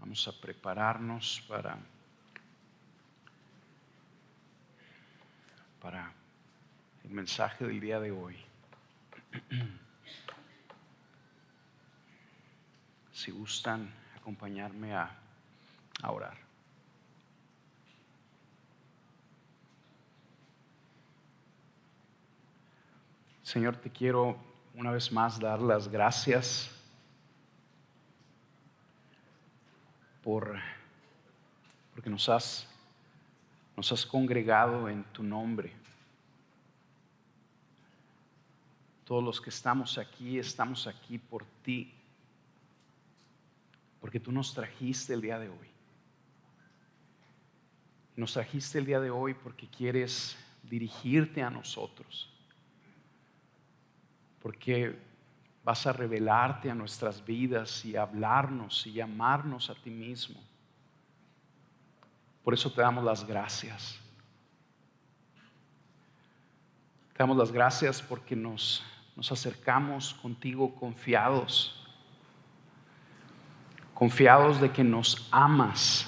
Vamos a prepararnos para el mensaje del día de hoy. Si gustan acompañarme a orar. Señor, te quiero una vez más dar las gracias porque nos has congregado en tu nombre. Todos los que estamos aquí por ti, porque tú nos trajiste el día de hoy. Nos trajiste el día de hoy porque quieres dirigirte a nosotros, porque vas a revelarte a nuestras vidas y hablarnos y llamarnos a ti mismo. Por eso te damos las gracias. Te damos las gracias porque nos acercamos contigo confiados de que nos amas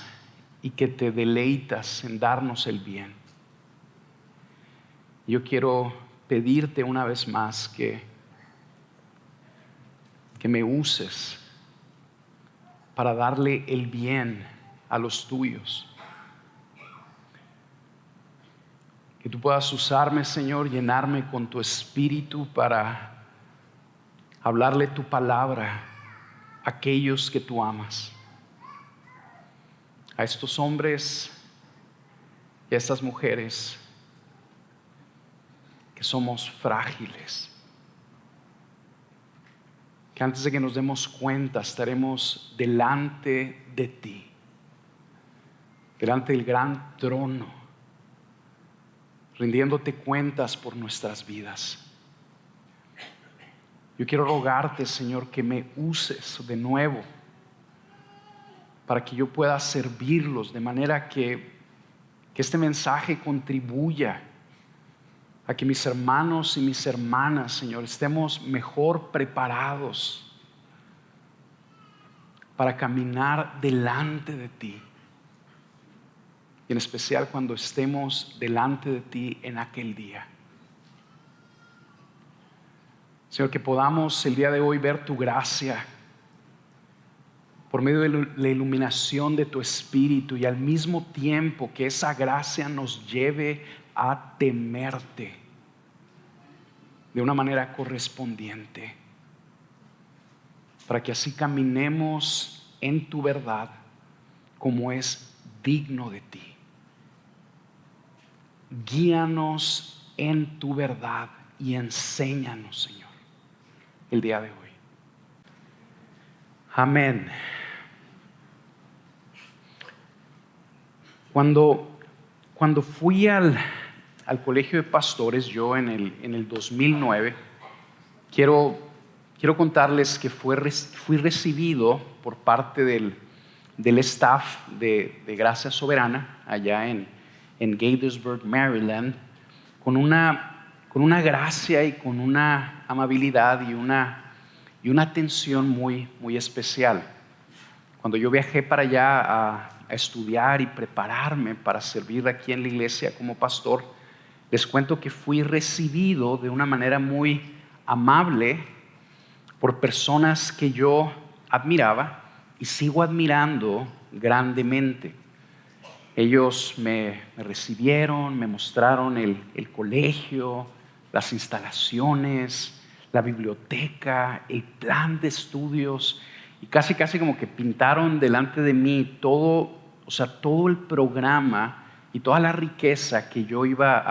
y que te deleitas en darnos el bien. Yo quiero pedirte una vez más que me uses para darle el bien a los tuyos. Que tú puedas usarme, Señor, llenarme con tu espíritu para hablarle tu palabra a aquellos que tú amas. A estos hombres y a estas mujeres que somos frágiles. Que antes de que nos demos cuenta estaremos delante de ti, delante del gran trono, rindiéndote cuentas por nuestras vidas. Yo quiero rogarte, Señor, que me uses de nuevo para que yo pueda servirlos de manera que este mensaje contribuya a que mis hermanos y mis hermanas, Señor, estemos mejor preparados para caminar delante de ti. Y en especial cuando estemos delante de ti en aquel día. Señor, que podamos el día de hoy ver tu gracia por medio de la iluminación de tu Espíritu, y al mismo tiempo que esa gracia nos lleve a temerte de una manera correspondiente, para que así caminemos en tu verdad como es digno de ti. Guíanos en tu verdad y enséñanos, Señor, el día de hoy. Amén. Cuando fui al colegio de pastores, yo en el 2009, quiero contarles que fui recibido por parte del staff de Gracia Soberana allá en Gaithersburg, Maryland, con una gracia y con una amabilidad y una atención muy, muy especial. Cuando yo viajé para allá a estudiar y prepararme para servir aquí en la iglesia como pastor, les cuento que fui recibido de una manera muy amable por personas que yo admiraba y sigo admirando grandemente. Ellos me recibieron, me mostraron el colegio, las instalaciones, la biblioteca, el plan de estudios, y casi como que pintaron delante de mí todo el programa y toda la riqueza que yo iba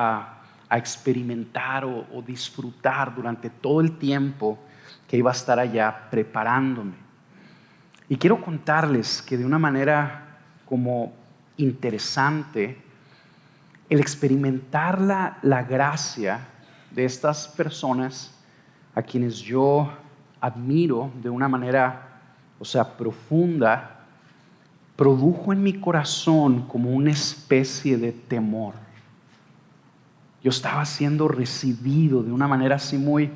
a experimentar o disfrutar durante todo el tiempo que iba a estar allá preparándome. Y quiero contarles que de una manera como interesante, el experimentar la gracia de estas personas a quienes yo admiro de una manera, profunda, produjo en mi corazón como una especie de temor. Yo estaba siendo recibido de una manera así muy,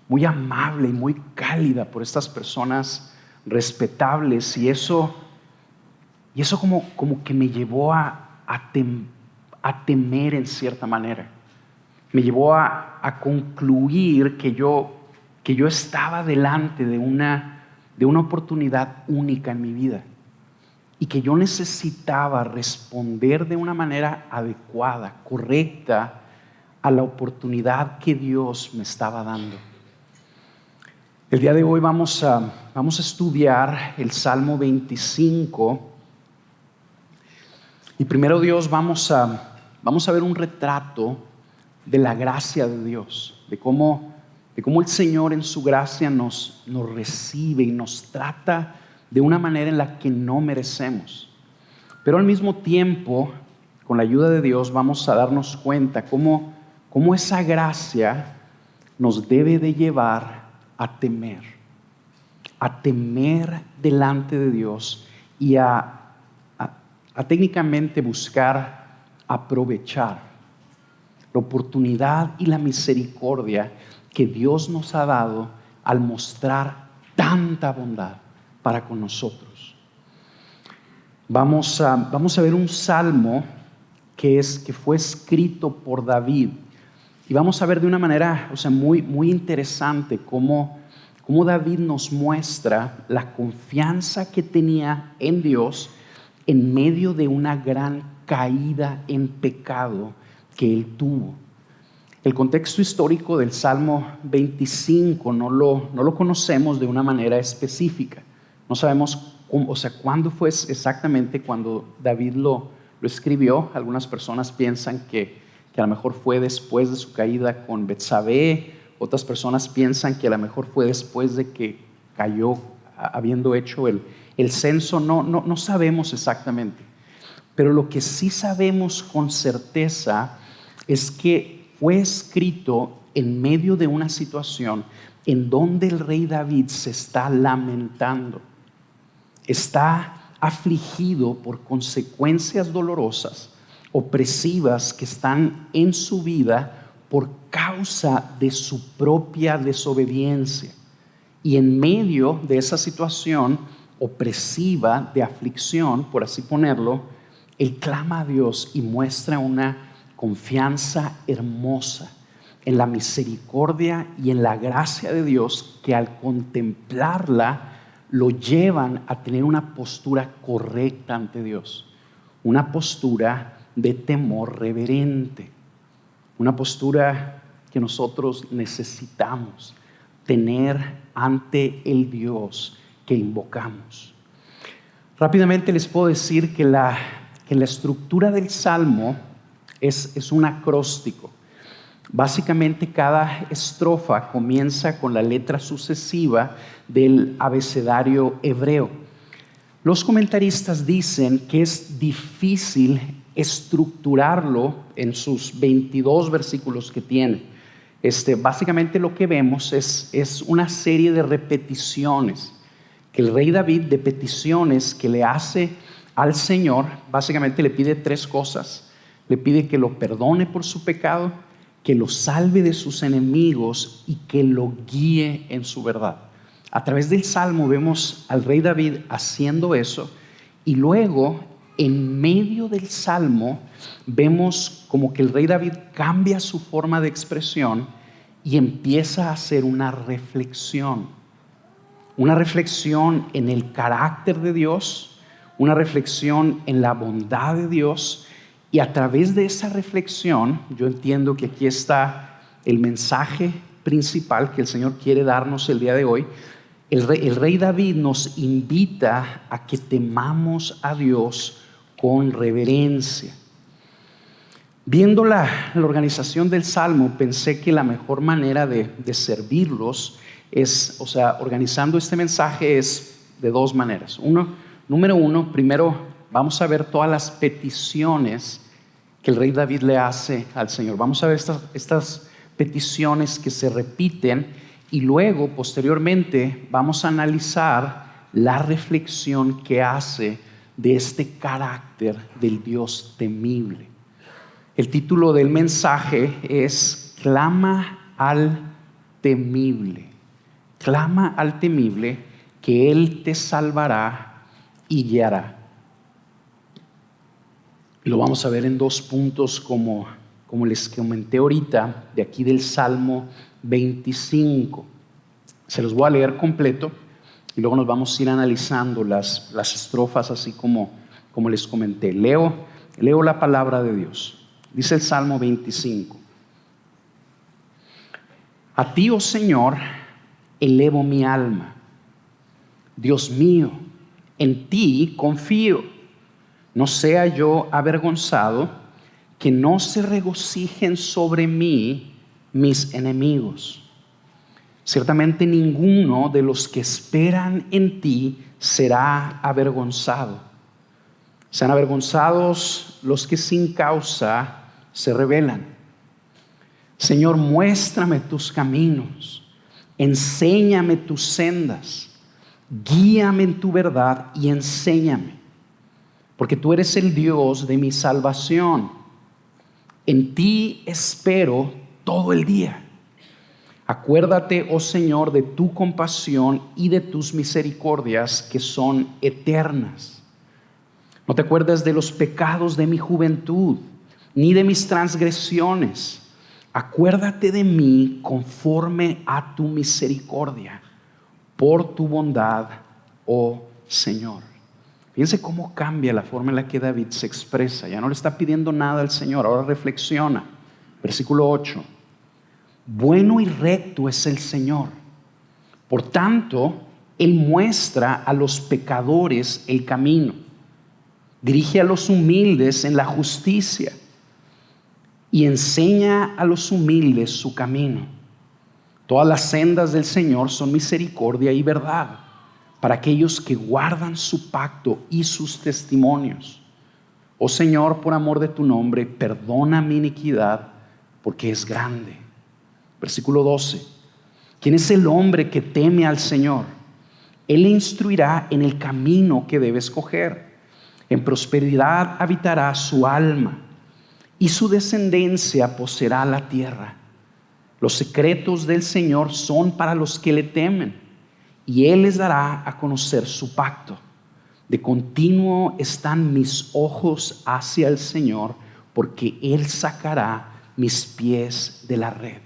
muy amable y muy cálida por estas personas respetables, y eso Y eso como que me llevó a temer en cierta manera. Me llevó a concluir que yo estaba delante de una oportunidad única en mi vida y que yo necesitaba responder de una manera adecuada, correcta, a la oportunidad que Dios me estaba dando. El día de hoy vamos a estudiar el Salmo 25 y primero Dios vamos a ver un retrato de la gracia de Dios, de cómo el Señor en su gracia nos recibe y nos trata de una manera en la que no merecemos. Pero al mismo tiempo, con la ayuda de Dios, vamos a darnos cuenta cómo esa gracia nos debe de llevar a temer delante de Dios y a técnicamente buscar aprovechar la oportunidad y la misericordia que Dios nos ha dado al mostrar tanta bondad para con nosotros. Vamos a ver un salmo que fue escrito por David y vamos a ver de una manera, muy interesante cómo David nos muestra la confianza que tenía en Dios en medio de una gran caída en pecado que él tuvo. El contexto histórico del Salmo 25 no lo conocemos de una manera específica. No sabemos cuándo fue exactamente cuando David lo escribió. Algunas personas piensan que a lo mejor fue después de su caída con Betsabé. Otras personas piensan que a lo mejor fue después de que cayó habiendo hecho el censo. No sabemos exactamente. Pero lo que sí sabemos con certeza es que fue escrito en medio de una situación en donde el rey David se está lamentando. Está afligido por consecuencias dolorosas, opresivas que están en su vida por causa de su propia desobediencia. Y en medio de esa situación opresiva, de aflicción, por así ponerlo, él clama a Dios y muestra una confianza hermosa en la misericordia y en la gracia de Dios que al contemplarla lo llevan a tener una postura correcta ante Dios, una postura de temor reverente, una postura que nosotros necesitamos tener ante el Dios que invocamos. Rápidamente les puedo decir que la estructura del Salmo es un acróstico. Básicamente cada estrofa comienza con la letra sucesiva del abecedario hebreo. Los comentaristas dicen que es difícil estructurarlo en sus 22 versículos que tiene. Básicamente lo que vemos es una serie de repeticiones que el rey David, de peticiones que le hace al Señor. Básicamente le pide 3 cosas. Le pide que lo perdone por su pecado, que lo salve de sus enemigos y que lo guíe en su verdad. A través del Salmo vemos al rey David haciendo eso y luego en medio del Salmo vemos como que el rey David cambia su forma de expresión y empieza a hacer una reflexión en el carácter de Dios, una reflexión en la bondad de Dios. Y a través de esa reflexión, yo entiendo que aquí está el mensaje principal que el Señor quiere darnos el día de hoy. El rey David nos invita a que temamos a Dios con reverencia. Viendo la organización del Salmo, pensé que la mejor manera de servirlos es, organizando este mensaje es de 2 maneras. Número 1, primero vamos a ver todas las peticiones que el rey David le hace al Señor. Vamos a ver estas peticiones que se repiten y luego, posteriormente, vamos a analizar la reflexión que hace de este carácter del Dios temible. El título del mensaje es Clama al temible. Clama al temible que Él te salvará y guiará. Y lo vamos a ver en 2 puntos como les comenté ahorita, de aquí del Salmo 25. Se los voy a leer completo y luego nos vamos a ir analizando las estrofas así como les comenté. Leo la palabra de Dios. Dice el Salmo 25. A ti, oh Señor, elevo mi alma. Dios mío, en ti confío. No sea yo avergonzado, que no se regocijen sobre mí mis enemigos. Ciertamente ninguno de los que esperan en ti será avergonzado. Sean avergonzados los que sin causa se rebelan. Señor, muéstrame tus caminos, enséñame tus sendas, guíame en tu verdad y enséñame, porque tú eres el Dios de mi salvación. En ti espero todo el día. Acuérdate, oh Señor, de tu compasión y de tus misericordias que son eternas. No te acuerdes de los pecados de mi juventud, ni de mis transgresiones. Acuérdate de mí conforme a tu misericordia, por tu bondad, oh Señor. Fíjense cómo cambia la forma en la que David se expresa. Ya no le está pidiendo nada al Señor, ahora reflexiona. Versículo 8. Bueno y recto es el Señor. Por tanto, Él muestra a los pecadores el camino. Dirige a los humildes en la justicia y enseña a los humildes su camino. Todas las sendas del Señor son misericordia y verdad para aquellos que guardan su pacto y sus testimonios. Oh Señor, por amor de tu nombre, perdona mi iniquidad, porque es grande. Versículo 12. ¿Quién es el hombre que teme al Señor? Él le instruirá en el camino que debe escoger. En prosperidad habitará su alma, y su descendencia poseerá la tierra. Los secretos del Señor son para los que le temen, y Él les dará a conocer su pacto. De continuo están mis ojos hacia el Señor, porque Él sacará mis pies de la red.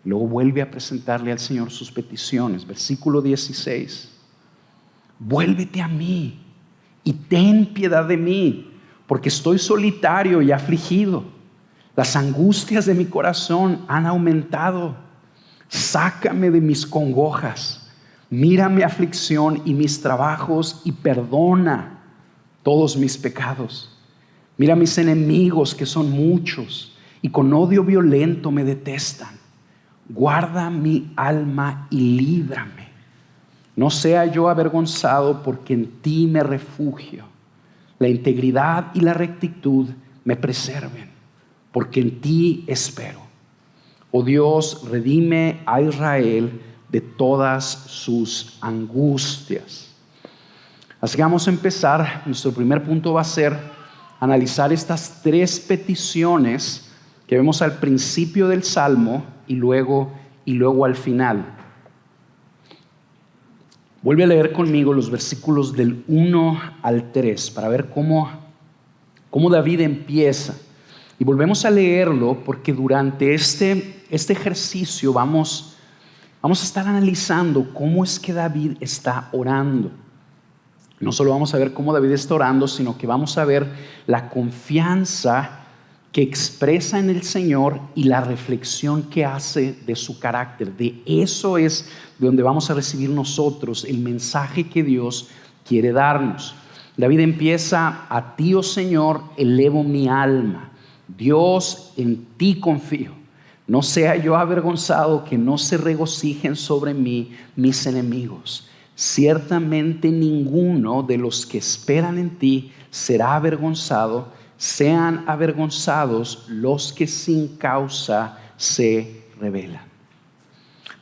Luego vuelve a presentarle al Señor sus peticiones. Versículo 16. Vuélvete a mí y ten piedad de mí, porque estoy solitario y afligido. Las angustias de mi corazón han aumentado. Sácame de mis congojas. Mira mi aflicción y mis trabajos y perdona todos mis pecados. Mira mis enemigos, que son muchos, y con odio violento me detestan. Guarda mi alma y líbrame. No sea yo avergonzado, porque en ti me refugio. La integridad y la rectitud me preserven, porque en ti espero. Oh Dios, redime a Israel de todas sus angustias. Así que vamos a empezar. Nuestro primer punto va a ser analizar estas 3 peticiones que vemos al principio del Salmo y luego al final. Vuelve a leer conmigo los versículos del 1 al 3 para ver cómo David empieza. Y volvemos a leerlo porque durante este ejercicio vamos a estar analizando cómo es que David está orando. No solo vamos a ver cómo David está orando, sino que vamos a ver la confianza que expresa en el Señor y la reflexión que hace de su carácter. De eso es de donde vamos a recibir nosotros el mensaje que Dios quiere darnos. David empieza: a ti, oh Señor, elevo mi alma. Dios, en ti confío. No sea yo avergonzado, que no se regocijen sobre mí mis enemigos. Ciertamente ninguno de los que esperan en ti será avergonzado. Sean avergonzados los que sin causa se rebelan.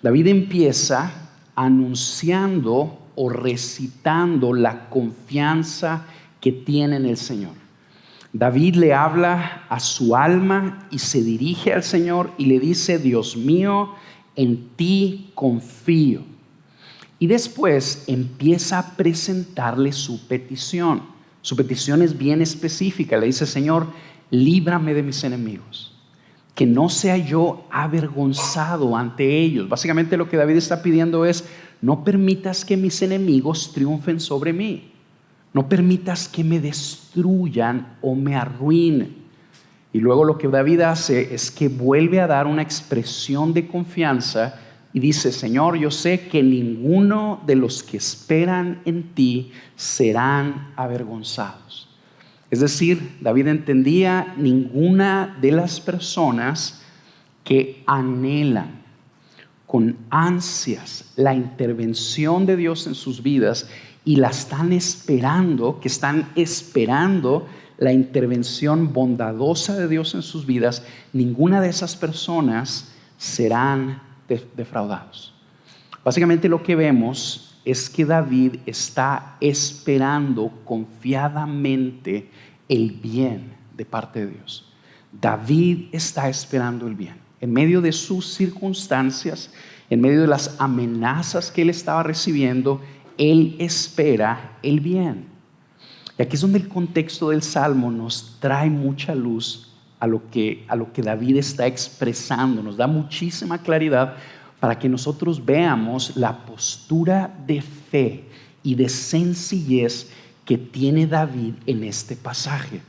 David empieza anunciando o recitando la confianza que tiene en el Señor. David le habla a su alma y se dirige al Señor y le dice: Dios mío, en ti confío. Y después empieza a presentarle su petición. Su petición es bien específica. Le dice: Señor, líbrame de mis enemigos, que no sea yo avergonzado ante ellos. Básicamente lo que David está pidiendo es: no permitas que mis enemigos triunfen sobre mí. No permitas que me destruyan o me arruinen. Y luego lo que David hace es que vuelve a dar una expresión de confianza y dice: Señor, yo sé que ninguno de los que esperan en ti serán avergonzados. Es decir, David entendía: ninguna de las personas que anhelan con ansias la intervención de Dios en sus vidas y la están esperando, que están esperando la intervención bondadosa de Dios en sus vidas, ninguna de esas personas serán defraudados. Básicamente lo que vemos es que David está esperando confiadamente el bien de parte de Dios. David está esperando el bien. En medio de sus circunstancias, en medio de las amenazas que él estaba recibiendo, él espera el bien. Y aquí es donde el contexto del Salmo nos trae mucha luz a lo que David está expresando. Nos da muchísima claridad para que nosotros veamos la postura de fe y de sencillez que tiene David en este pasaje.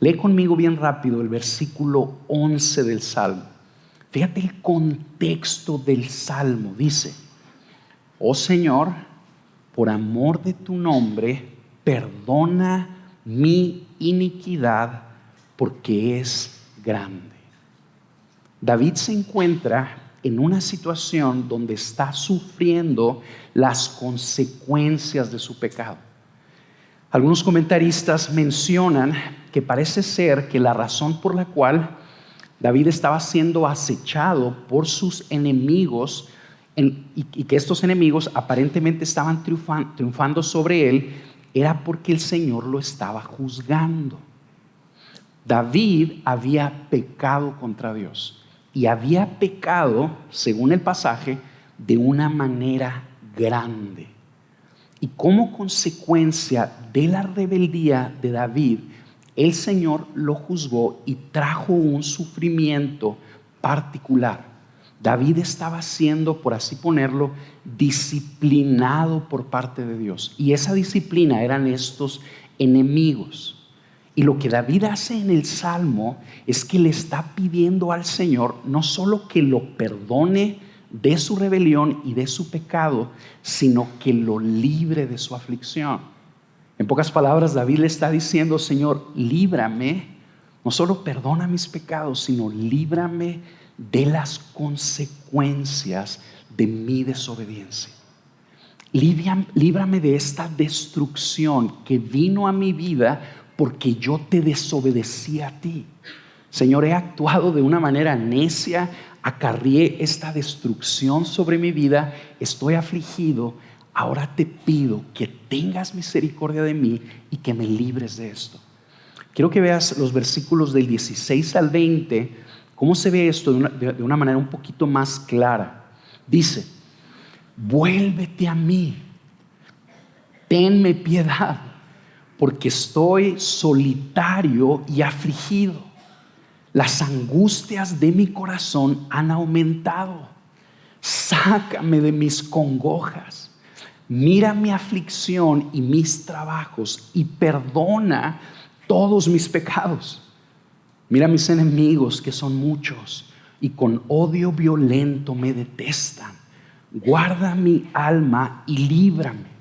Lee conmigo bien rápido el versículo 11 del Salmo. Fíjate el contexto del Salmo. Dice: oh Señor, por amor de tu nombre, perdona mi iniquidad, porque es grande. David se encuentra en una situación donde está sufriendo las consecuencias de su pecado. Algunos comentaristas mencionan que parece ser que la razón por la cual David estaba siendo acechado por sus enemigos y que estos enemigos aparentemente estaban triunfando sobre él era porque el Señor lo estaba juzgando. David había pecado contra Dios y había pecado, según el pasaje, de una manera grande. Y como consecuencia de la rebeldía de David, el Señor lo juzgó y trajo un sufrimiento particular. David estaba siendo, por así ponerlo, disciplinado por parte de Dios. Y esa disciplina eran estos enemigos. Y lo que David hace en el Salmo es que le está pidiendo al Señor no solo que lo perdone de su rebelión y de su pecado, sino que lo libre de su aflicción. En pocas palabras, David le está diciendo: Señor, líbrame, no solo perdona mis pecados, sino líbrame de las consecuencias de mi desobediencia. Líbrame de esta destrucción que vino a mi vida porque yo te desobedecí a ti. Señor, he actuado de una manera necia, acarrié esta destrucción sobre mi vida, estoy afligido. Ahora te pido que tengas misericordia de mí y que me libres de esto. Quiero que veas los versículos del 16 al 20, cómo se ve esto de una manera un poquito más clara. Dice: vuélvete a mí, tenme piedad, porque estoy solitario y afligido. Las angustias de mi corazón han aumentado. Sácame de mis congojas. Mira mi aflicción y mis trabajos y perdona todos mis pecados. Mira mis enemigos, que son muchos, y con odio violento me detestan. Guarda mi alma y líbrame.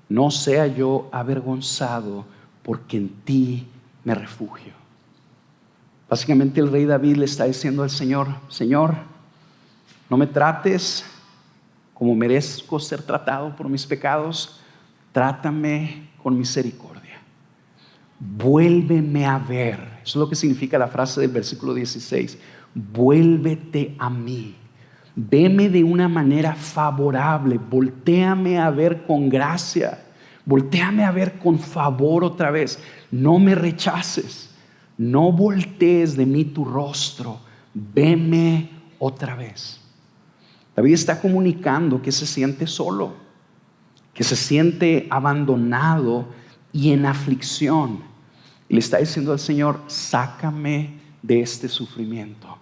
No sea yo avergonzado, porque en ti me refugio. Básicamente el rey David le está diciendo al Señor: Señor, no me trates como merezco ser tratado por mis pecados, trátame con misericordia. Vuélveme a ver. Eso es lo que significa la frase del versículo 16. Vuélvete a mí. Veme de una manera favorable. Voltéame a ver con gracia. Voltéame a ver con favor otra vez. No me rechaces. No voltees de mí tu rostro. Veme otra vez. David está comunicando que se siente solo, que se siente abandonado y en aflicción. Y le está diciendo al Señor, sácame de este sufrimiento.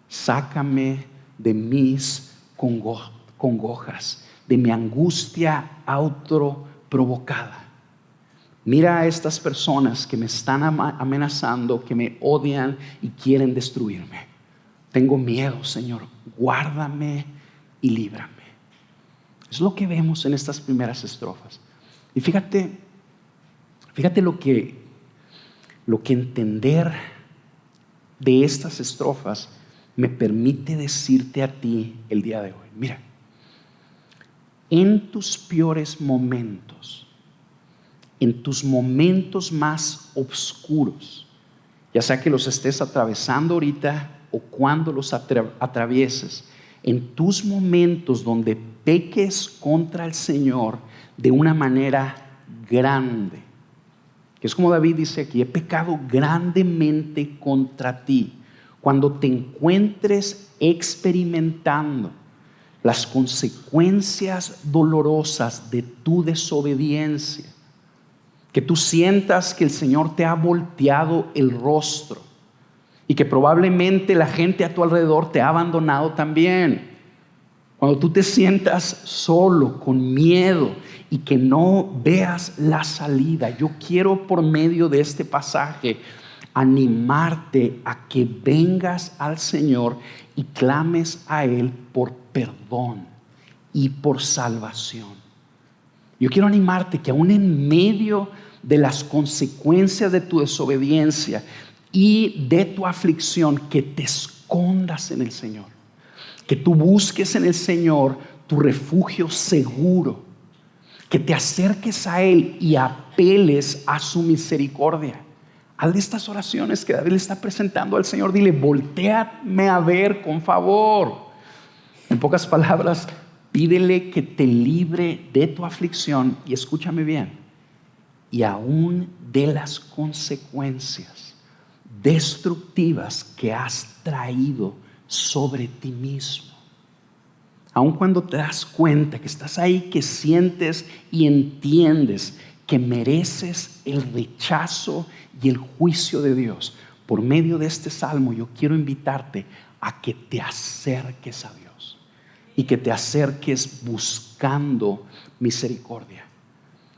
Sácame de mis congojas, de mi angustia autoprovocada. Mira a estas personas que me están amenazando, que me odian y quieren destruirme. Tengo miedo, Señor. Guárdame y líbrame. Es lo que vemos en estas primeras estrofas. Y fíjate lo que entender de estas estrofas me permite decirte a ti el día de hoy. Mira, en tus peores momentos, en tus momentos más oscuros, ya sea que los estés atravesando ahorita o cuando los atravieses, en tus momentos donde peques contra el Señor de una manera grande, que es como David dice aquí, he pecado grandemente contra ti. Cuando te encuentres experimentando las consecuencias dolorosas de tu desobediencia, que tú sientas que el Señor te ha volteado el rostro y que probablemente la gente a tu alrededor te ha abandonado también. Cuando tú te sientas solo, con miedo y que no veas la salida, yo quiero por medio de este pasaje animarte a que vengas al Señor y clames a Él por perdón y por salvación. Yo quiero animarte que aún en medio de las consecuencias de tu desobediencia y de tu aflicción, que te escondas en el Señor, que tú busques en el Señor tu refugio seguro, que te acerques a Él y apeles a su misericordia. Haz de estas oraciones que David le está presentando al Señor. Dile, voltéame a ver con favor. En pocas palabras, pídele que te libre de tu aflicción. Y escúchame bien, y aún de las consecuencias destructivas que has traído sobre ti mismo. Aun cuando te das cuenta que estás ahí, que sientes y entiendes que mereces el rechazo y el juicio de Dios, por medio de este salmo yo quiero invitarte a que te acerques a Dios y que te acerques buscando misericordia.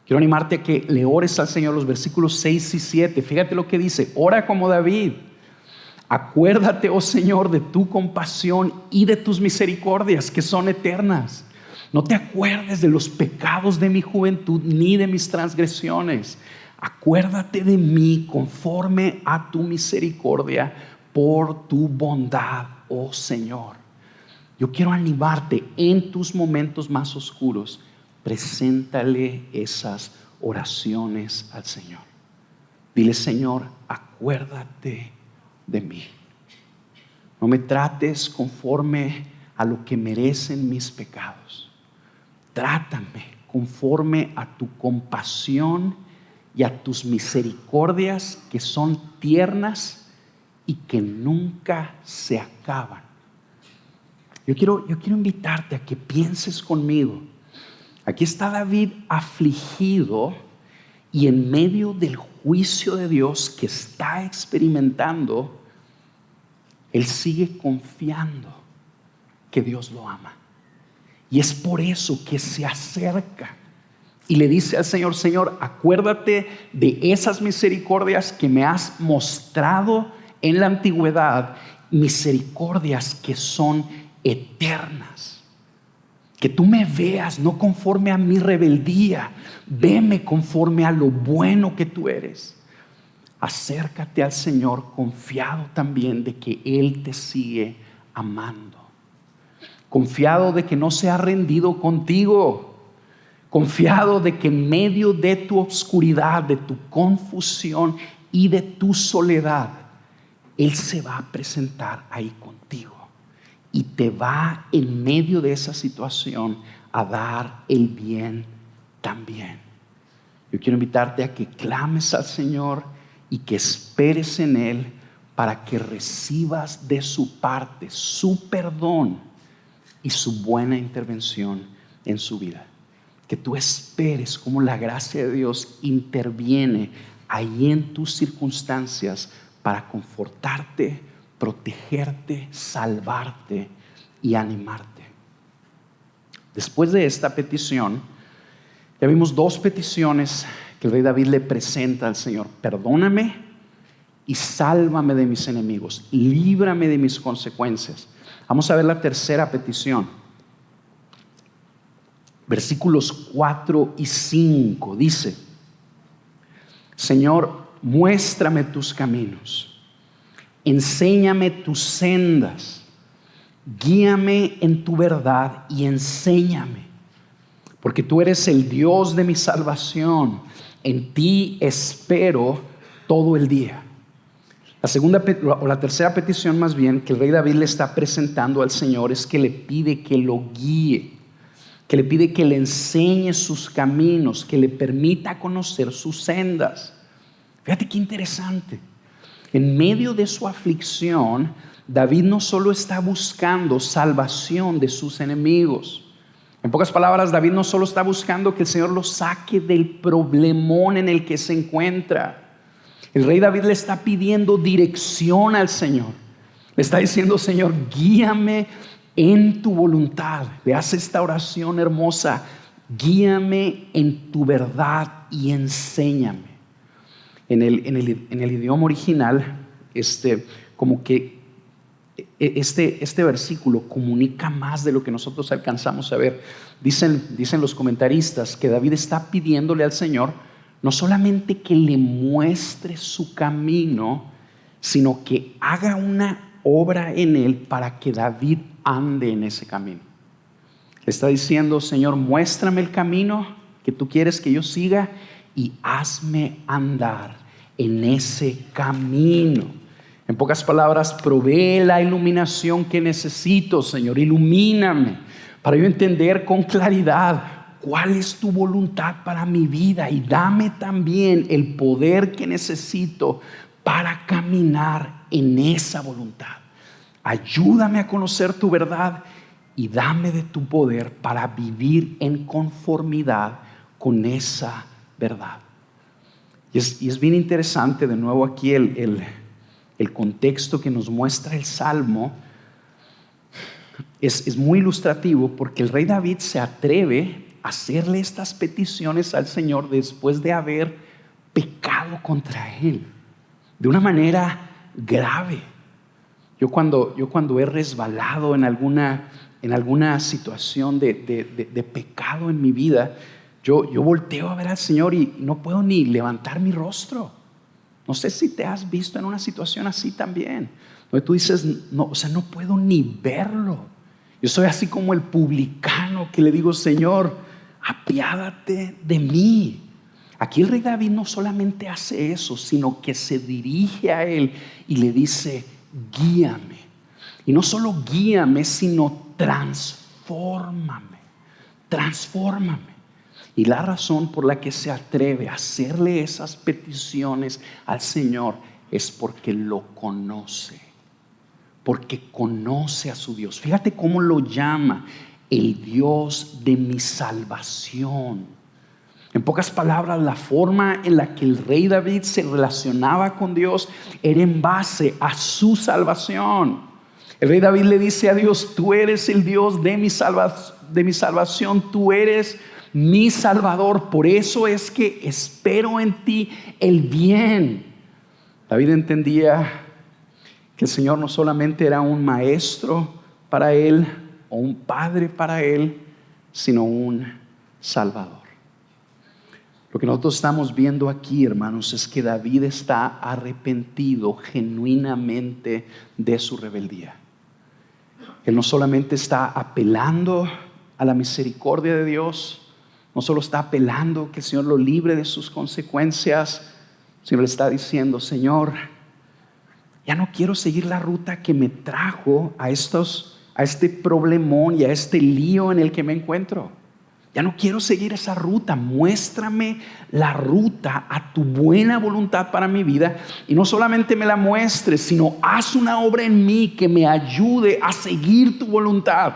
Quiero animarte a que le ores al Señor los versículos 6 y 7. Fíjate lo que dice, ora como David. Acuérdate, oh Señor, de tu compasión y de tus misericordias que son eternas. No te acuerdes de los pecados de mi juventud ni de mis transgresiones. Acuérdate de mí conforme a tu misericordia por tu bondad, oh Señor. Yo quiero animarte en tus momentos más oscuros. Preséntale esas oraciones al Señor. Dile, Señor, acuérdate de mí. No me trates conforme a lo que merecen mis pecados. Trátame conforme a tu compasión y a tus misericordias que son tiernas y que nunca se acaban. Yo quiero invitarte a que pienses conmigo. Aquí está David afligido y en medio del juicio de Dios que está experimentando, él sigue confiando que Dios lo ama. Y es por eso que se acerca y le dice al Señor, Señor, acuérdate de esas misericordias que me has mostrado en la antigüedad, misericordias que son eternas. Que tú me veas no conforme a mi rebeldía, veme conforme a lo bueno que tú eres. Acércate al Señor confiado también de que Él te sigue amando. Confiado de que no se ha rendido contigo. Confiado de que en medio de tu oscuridad, de tu confusión y de tu soledad, Él se va a presentar ahí contigo. Y te va en medio de esa situación a dar el bien también. Yo quiero invitarte a que clames al Señor y que esperes en Él para que recibas de su parte su perdón y su buena intervención en su vida. que tú esperes cómo la gracia de Dios interviene ahí en tus circunstancias para confortarte, protegerte, salvarte y animarte. Después de esta petición, ya vimos dos peticiones que el rey David le presenta al Señor: perdóname y sálvame de mis enemigos, líbrame de mis consecuencias. Vamos a ver la tercera petición. Versículos 4 y 5 dice: Señor, muéstrame tus caminos, enséñame tus sendas, guíame en tu verdad y enséñame, porque tú eres el Dios de mi salvación, en ti espero todo el día. La tercera petición más bien que el rey David le está presentando al Señor es que le pide que lo guíe, que le pide que le enseñe sus caminos, que le permita conocer sus sendas. Fíjate qué interesante. En medio de su aflicción, David no solo está buscando salvación de sus enemigos. En pocas palabras, David no solo está buscando que el Señor lo saque del problemón en el que se encuentra. El rey David le está pidiendo dirección al Señor. Le está diciendo: Señor, guíame en tu voluntad. Le hace esta oración hermosa: guíame en tu verdad y enséñame. En el idioma original, como que este versículo comunica más de lo que nosotros alcanzamos a ver. Dicen los comentaristas que David está pidiéndole al Señor no solamente que le muestre su camino, sino que haga una obra en él para que David ande en ese camino. Le está diciendo: Señor, muéstrame el camino que tú quieres que yo siga y hazme andar en ese camino. En pocas palabras, provee la iluminación que necesito, Señor. Ilumíname para yo entender con claridad cuál es tu voluntad para mi vida, y dame también el poder que necesito para caminar en esa voluntad. Ayúdame a conocer tu verdad y dame de tu poder para vivir en conformidad con esa verdad. Y es bien interesante de nuevo aquí el contexto que nos muestra el Salmo. Es muy ilustrativo porque el rey David se atreve a hacerle estas peticiones al Señor después de haber pecado contra Él de una manera grave. Yo cuando he resbalado en alguna situación de pecado en mi vida, yo volteo a ver al Señor y no puedo ni levantar mi rostro. No sé si te has visto en una situación así también, donde tú dices: no puedo ni verlo. Yo soy así como el publicano que le digo: Señor, apiádate de mí. Aquí el rey David no solamente hace eso, sino que se dirige a él y le dice: guíame. Y no solo guíame, sino transfórmame. Y la razón por la que se atreve a hacerle esas peticiones al Señor es porque lo conoce. Porque conoce a su Dios. Fíjate cómo lo llama: el Dios de mi salvación. En pocas palabras, la forma en la que el rey David se relacionaba con Dios era en base a su salvación. El rey David le dice a Dios: tú eres el Dios de mi salvación, tú eres mi Salvador, por eso es que espero en ti el bien. David entendía que el Señor no solamente era un maestro para él o un padre para él, sino un Salvador. Lo que nosotros estamos viendo aquí, hermanos, es que David está arrepentido genuinamente de su rebeldía. Él no solamente está apelando a la misericordia de Dios, no solo está apelando que el Señor lo libre de sus consecuencias, sino le está diciendo: Señor, ya no quiero seguir la ruta que me trajo a este problemón y a este lío en el que me encuentro. Ya no quiero seguir esa ruta. Muéstrame la ruta a tu buena voluntad para mi vida. Y no solamente me la muestres, sino haz una obra en mí que me ayude a seguir tu voluntad,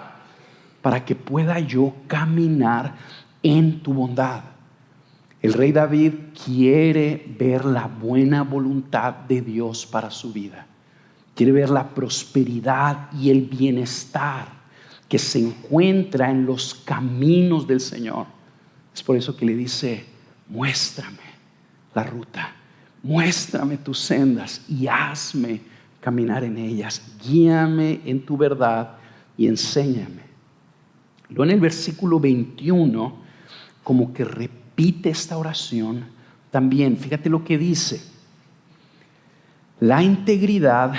para que pueda yo caminar en tu bondad. El rey David quiere ver la buena voluntad de Dios para su vida. Quiere ver la prosperidad y el bienestar que se encuentra en los caminos del Señor. Es por eso que le dice: muéstrame la ruta, muéstrame tus sendas y hazme caminar en ellas. Guíame en tu verdad y enséñame. Luego en el versículo 21, como que repite esta oración también. Fíjate lo que dice: la integridad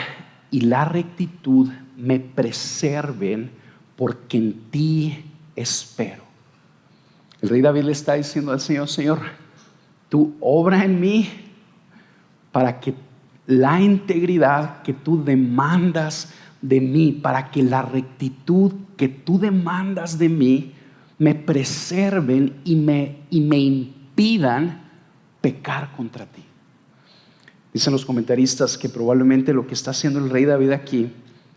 y la rectitud me preserven, porque en ti espero. El rey David le está diciendo al Señor: Señor, tú obra en mí para que la integridad que tú demandas de mí, para que la rectitud que tú demandas de mí me preserven y me impidan pecar contra ti. Dicen los comentaristas que probablemente lo que está haciendo el rey David aquí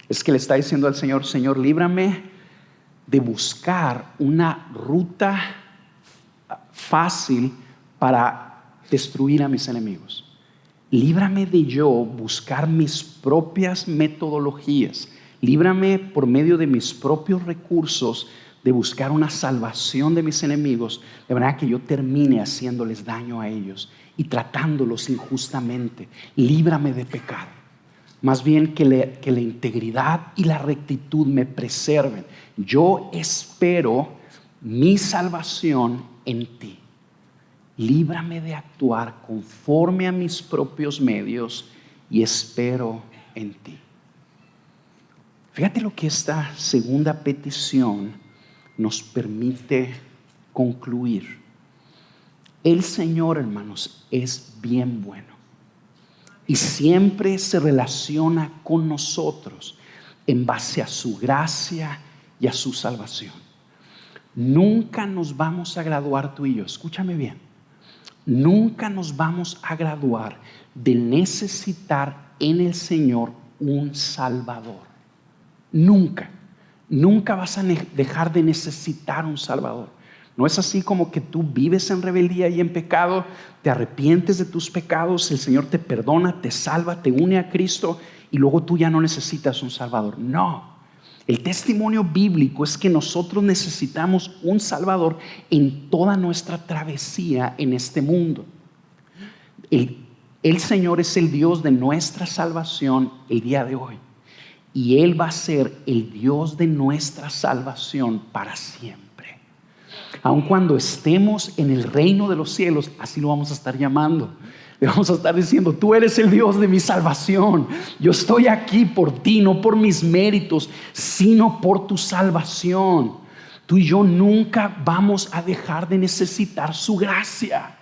es que le está diciendo al Señor: Señor, líbrame de buscar una ruta fácil para destruir a mis enemigos. Líbrame de yo buscar mis propias metodologías. Líbrame por medio de mis propios recursos de buscar una salvación de mis enemigos, de manera que yo termine haciéndoles daño a ellos y tratándolos injustamente. Líbrame de pecado. Más bien que la integridad y la rectitud me preserven. Yo espero mi salvación en ti. Líbrame de actuar conforme a mis propios medios y espero en ti. Fíjate lo que esta segunda petición nos permite concluir. El Señor, hermanos, es bien bueno y siempre se relaciona con nosotros en base a su gracia y a su salvación. Nunca nos vamos a graduar tú y yo, escúchame bien. Nunca nos vamos a graduar de necesitar en el Señor un Salvador. Nunca. Nunca vas a dejar de necesitar un Salvador. No es así como que tú vives en rebeldía y en pecado, te arrepientes de tus pecados, el Señor te perdona, te salva, te une a Cristo y luego tú ya no necesitas un Salvador. No. El testimonio bíblico es que nosotros necesitamos un Salvador en toda nuestra travesía en este mundo. El Señor es el Dios de nuestra salvación el día de hoy. Y Él va a ser el Dios de nuestra salvación para siempre. Aun cuando estemos en el reino de los cielos, así lo vamos a estar llamando. Le vamos a estar diciendo: tú eres el Dios de mi salvación. Yo estoy aquí por ti, no por mis méritos, sino por tu salvación. Tú y yo nunca vamos a dejar de necesitar su gracia.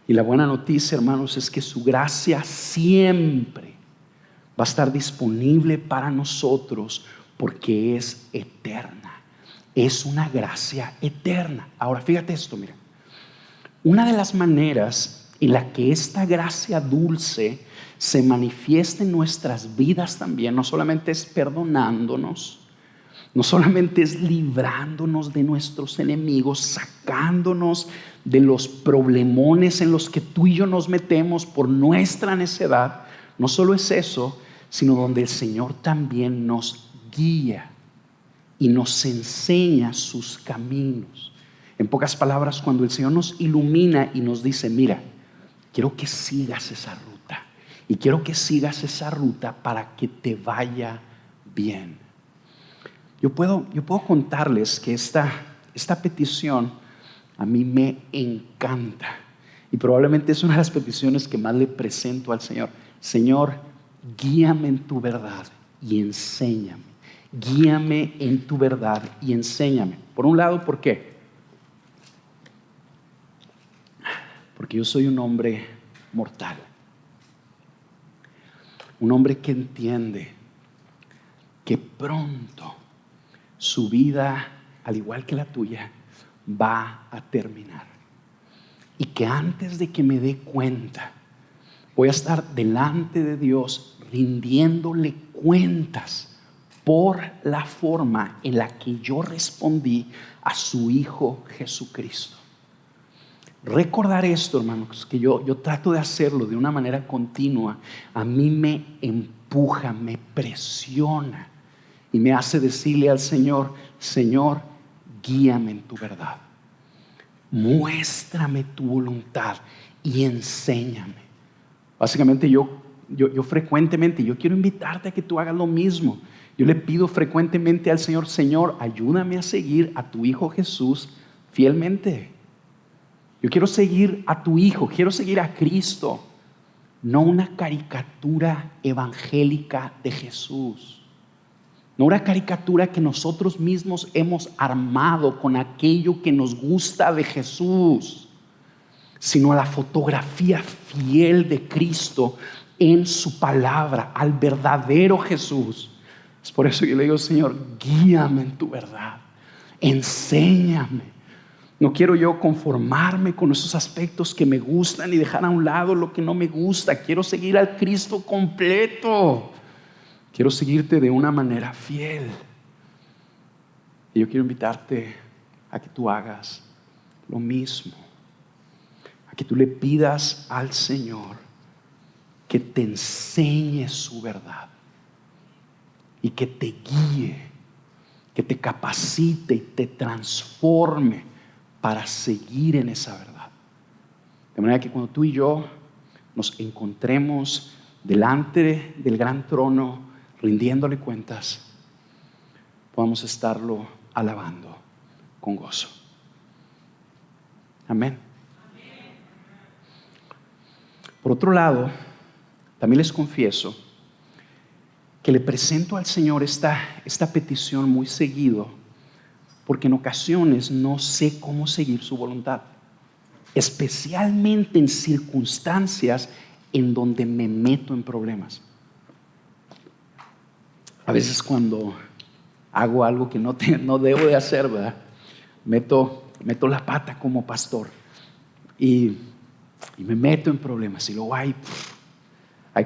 Y la buena noticia, hermanos, es que su gracia siempre va a estar disponible para nosotros porque es eterna. Es una gracia eterna. Ahora fíjate esto, mira. Una de las maneras en la que esta gracia dulce se manifiesta en nuestras vidas también, no solamente es perdonándonos, no solamente es librándonos de nuestros enemigos, sacándonos de los problemones en los que tú y yo nos metemos por nuestra necedad. No solo es eso, sino donde el Señor también nos guía y nos enseña sus caminos. En pocas palabras, cuando el Señor nos ilumina y nos dice: mira, quiero que sigas esa ruta y quiero que sigas esa ruta para que te vaya bien. Yo puedo contarles que esta petición a mí me encanta y probablemente es una de las peticiones que más le presento al Señor. Señor, guíame en tu verdad y enséñame. Guíame en tu verdad y enséñame. Por un lado, ¿por qué? Porque yo soy un hombre mortal. Un hombre que entiende que pronto su vida, al igual que la tuya, va a terminar. Y que antes de que me dé cuenta, voy a estar delante de Dios rindiéndole cuentas por la forma en la que yo respondí a su Hijo Jesucristo. recordar esto, hermanos, que yo trato de hacerlo de una manera continua, a mí me empuja, me presiona y me hace decirle al Señor: Señor, guíame en tu verdad, muéstrame tu voluntad y enséñame. Básicamente yo frecuentemente, yo quiero invitarte a que tú hagas lo mismo. Yo le pido frecuentemente al Señor: Señor, ayúdame a seguir a tu Hijo Jesús fielmente. Yo quiero seguir a tu Hijo, quiero seguir a Cristo, no una caricatura evangélica de Jesús, no una caricatura que nosotros mismos hemos armado con aquello que nos gusta de Jesús, sino a la fotografía fiel de Cristo en su palabra, al verdadero Jesús. Es por eso que yo le digo: Señor, guíame en tu verdad, enséñame. No quiero yo conformarme con esos aspectos que me gustan y dejar a un lado lo que no me gusta. Quiero seguir al Cristo completo. Quiero seguirte de una manera fiel. Y yo quiero invitarte a que tú hagas lo mismo. A que tú le pidas al Señor que te enseñe su verdad y que te guíe, que te capacite y te transforme para seguir en esa verdad. De manera que cuando tú y yo nos encontremos delante del gran trono, rindiéndole cuentas, podamos estarlo alabando con gozo. Amén. Por otro lado, también les confieso que le presento al Señor esta petición muy seguido, porque en ocasiones no sé cómo seguir su voluntad, especialmente en circunstancias en donde me meto en problemas. A veces cuando hago algo que no debo de hacer, ¿verdad? Meto la pata como pastor y me meto en problemas, y luego hay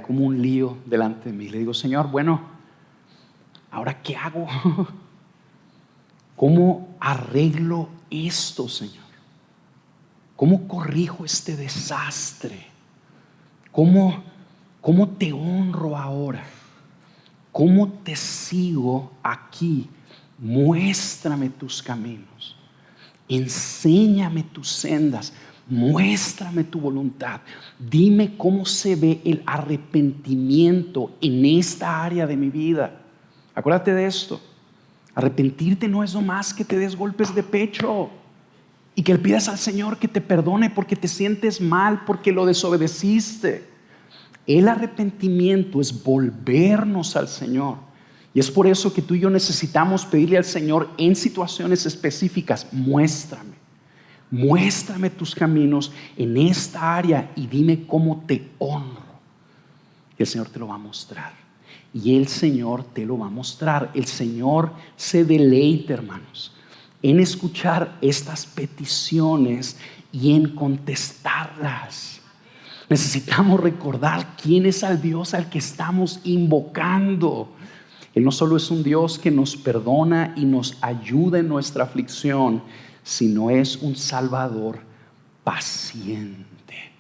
como un lío delante de mí. Le digo: Señor, bueno, ¿ahora qué hago? ¿Cómo arreglo esto, Señor? ¿Cómo corrijo este desastre? ¿Cómo te honro ahora? ¿Cómo te sigo aquí? Muéstrame tus caminos. Enséñame tus sendas. Muéstrame tu voluntad. Dime cómo se ve el arrepentimiento en esta área de mi vida. Acuérdate de esto. Arrepentirte no es nomás que te des golpes de pecho y que le pidas al Señor que te perdone porque te sientes mal, porque lo desobedeciste. El arrepentimiento es volvernos al Señor. Y es por eso que tú y yo necesitamos pedirle al Señor en situaciones específicas: muéstrame tus caminos en esta área y dime cómo te honro. Y el Señor te lo va a mostrar. Y el Señor te lo va a mostrar. El Señor se deleita, hermanos, en escuchar estas peticiones y en contestarlas. Necesitamos recordar quién es el Dios al que estamos invocando. Él no solo es un Dios que nos perdona y nos ayuda en nuestra aflicción, sino es un Salvador paciente.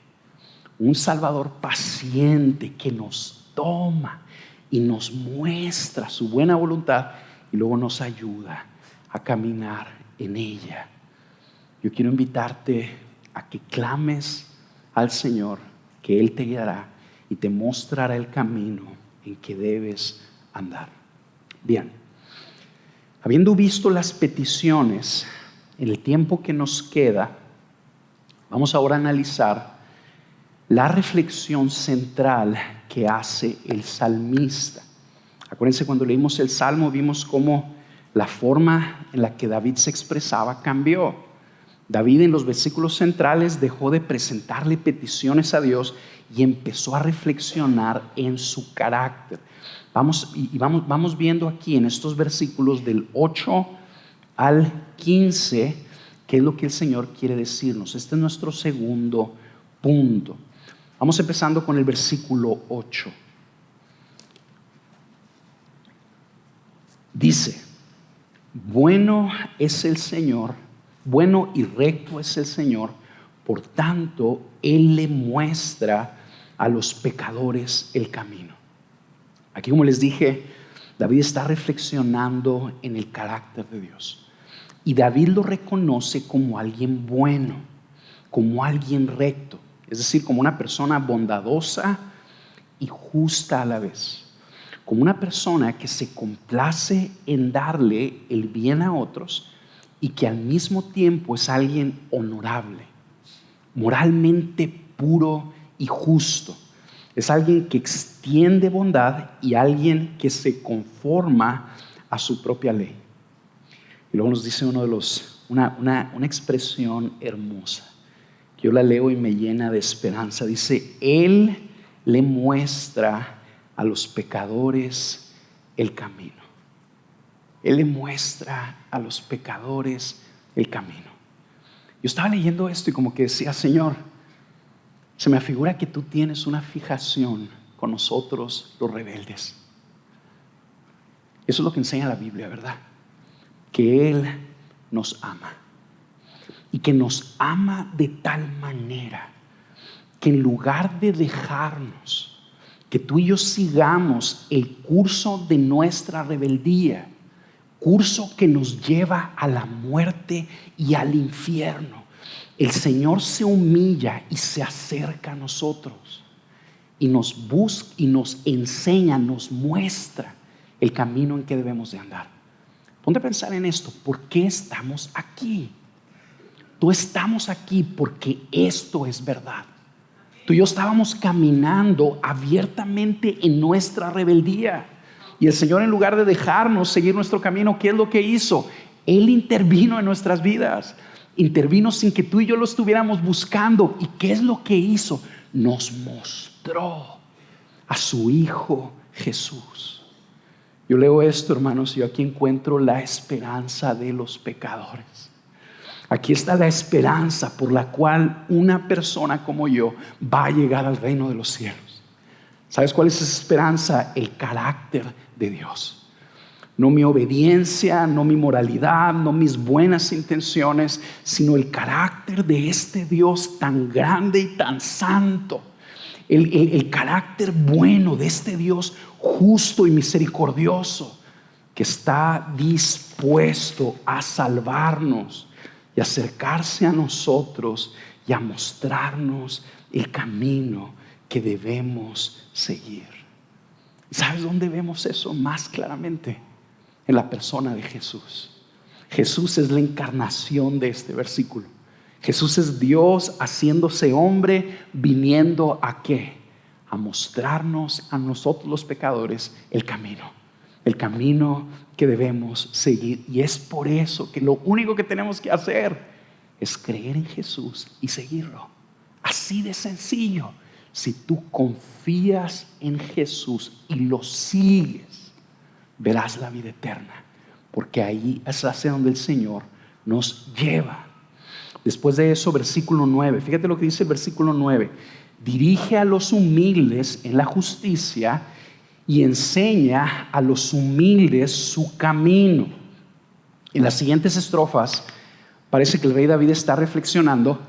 Un Salvador paciente que nos toma y nos muestra su buena voluntad y luego nos ayuda a caminar en ella. Yo quiero invitarte a que clames al Señor, que Él te guiará y te mostrará el camino en que debes andar. Bien, habiendo visto las peticiones en el tiempo que nos queda, vamos ahora a analizar la reflexión central que hace el salmista. Acuérdense, cuando leímos el Salmo vimos cómo la forma en la que David se expresaba cambió. David en los versículos centrales dejó de presentarle peticiones a Dios y empezó a reflexionar en su carácter. Vamos viendo aquí en estos versículos del 8 al 15 qué es lo que el Señor quiere decirnos. Este es nuestro segundo punto. Vamos empezando con el versículo 8. Dice: bueno es el Señor, bueno y recto es el Señor, Por tanto, Él le muestra a los pecadores el camino. Aquí, como les dije, David está reflexionando en el carácter de Dios. Y David lo reconoce como alguien bueno, como alguien recto, es decir, como una persona bondadosa y justa a la vez, como una persona que se complace en darle el bien a otros y que al mismo tiempo es alguien honorable, moralmente puro y justo. Es alguien que extiende bondad y alguien que se conforma a su propia ley. Y luego nos dice una expresión hermosa. Yo la leo y me llena de esperanza. Dice, Él le muestra a los pecadores el camino. Él le muestra a los pecadores el camino. Yo estaba leyendo esto y como que decía, Señor, se me afigura que tú tienes una fijación con nosotros los rebeldes. Eso es lo que enseña la Biblia, ¿verdad? Que Él nos ama. Y que nos ama de tal manera que en lugar de dejarnos, que tú y yo sigamos el curso de nuestra rebeldía, curso que nos lleva a la muerte y al infierno, el Señor se humilla y se acerca a nosotros y nos busca y nos enseña, nos muestra el camino en que debemos de andar. Ponte a pensar en esto. ¿Por qué estamos aquí? Tú estamos aquí porque esto es verdad. Tú y yo estábamos caminando abiertamente en nuestra rebeldía. Y el Señor, en lugar de dejarnos seguir nuestro camino, ¿qué es lo que hizo? Él intervino en nuestras vidas. Intervino sin que tú y yo lo estuviéramos buscando. ¿Y qué es lo que hizo? Nos mostró a su Hijo Jesús. Yo leo esto, hermanos, y yo aquí encuentro la esperanza de los pecadores. Aquí está la esperanza por la cual una persona como yo va a llegar al reino de los cielos. ¿Sabes cuál es esa esperanza? El carácter de Dios. No mi obediencia, no mi moralidad, no mis buenas intenciones, sino el carácter de este Dios tan grande y tan santo. El carácter bueno de este Dios justo y misericordioso que está dispuesto a salvarnos y acercarse a nosotros y a mostrarnos el camino que debemos seguir. ¿Sabes dónde vemos eso más claramente? En la persona de Jesús. Jesús es la encarnación de este versículo. Jesús es Dios haciéndose hombre, viniendo ¿a qué? A mostrarnos a nosotros los pecadores el camino que debemos seguir. Y es por eso que lo único que tenemos que hacer es creer en Jesús y seguirlo. Así de sencillo. Si tú confías en Jesús y lo sigues, verás la vida eterna, porque ahí es hacia donde el Señor nos lleva. Después de eso, versículo 9, fíjate lo que dice el versículo 9: dirige a los humildes en la justicia y enseña a los humildes su camino. En las siguientes estrofas parece que el rey David está reflexionando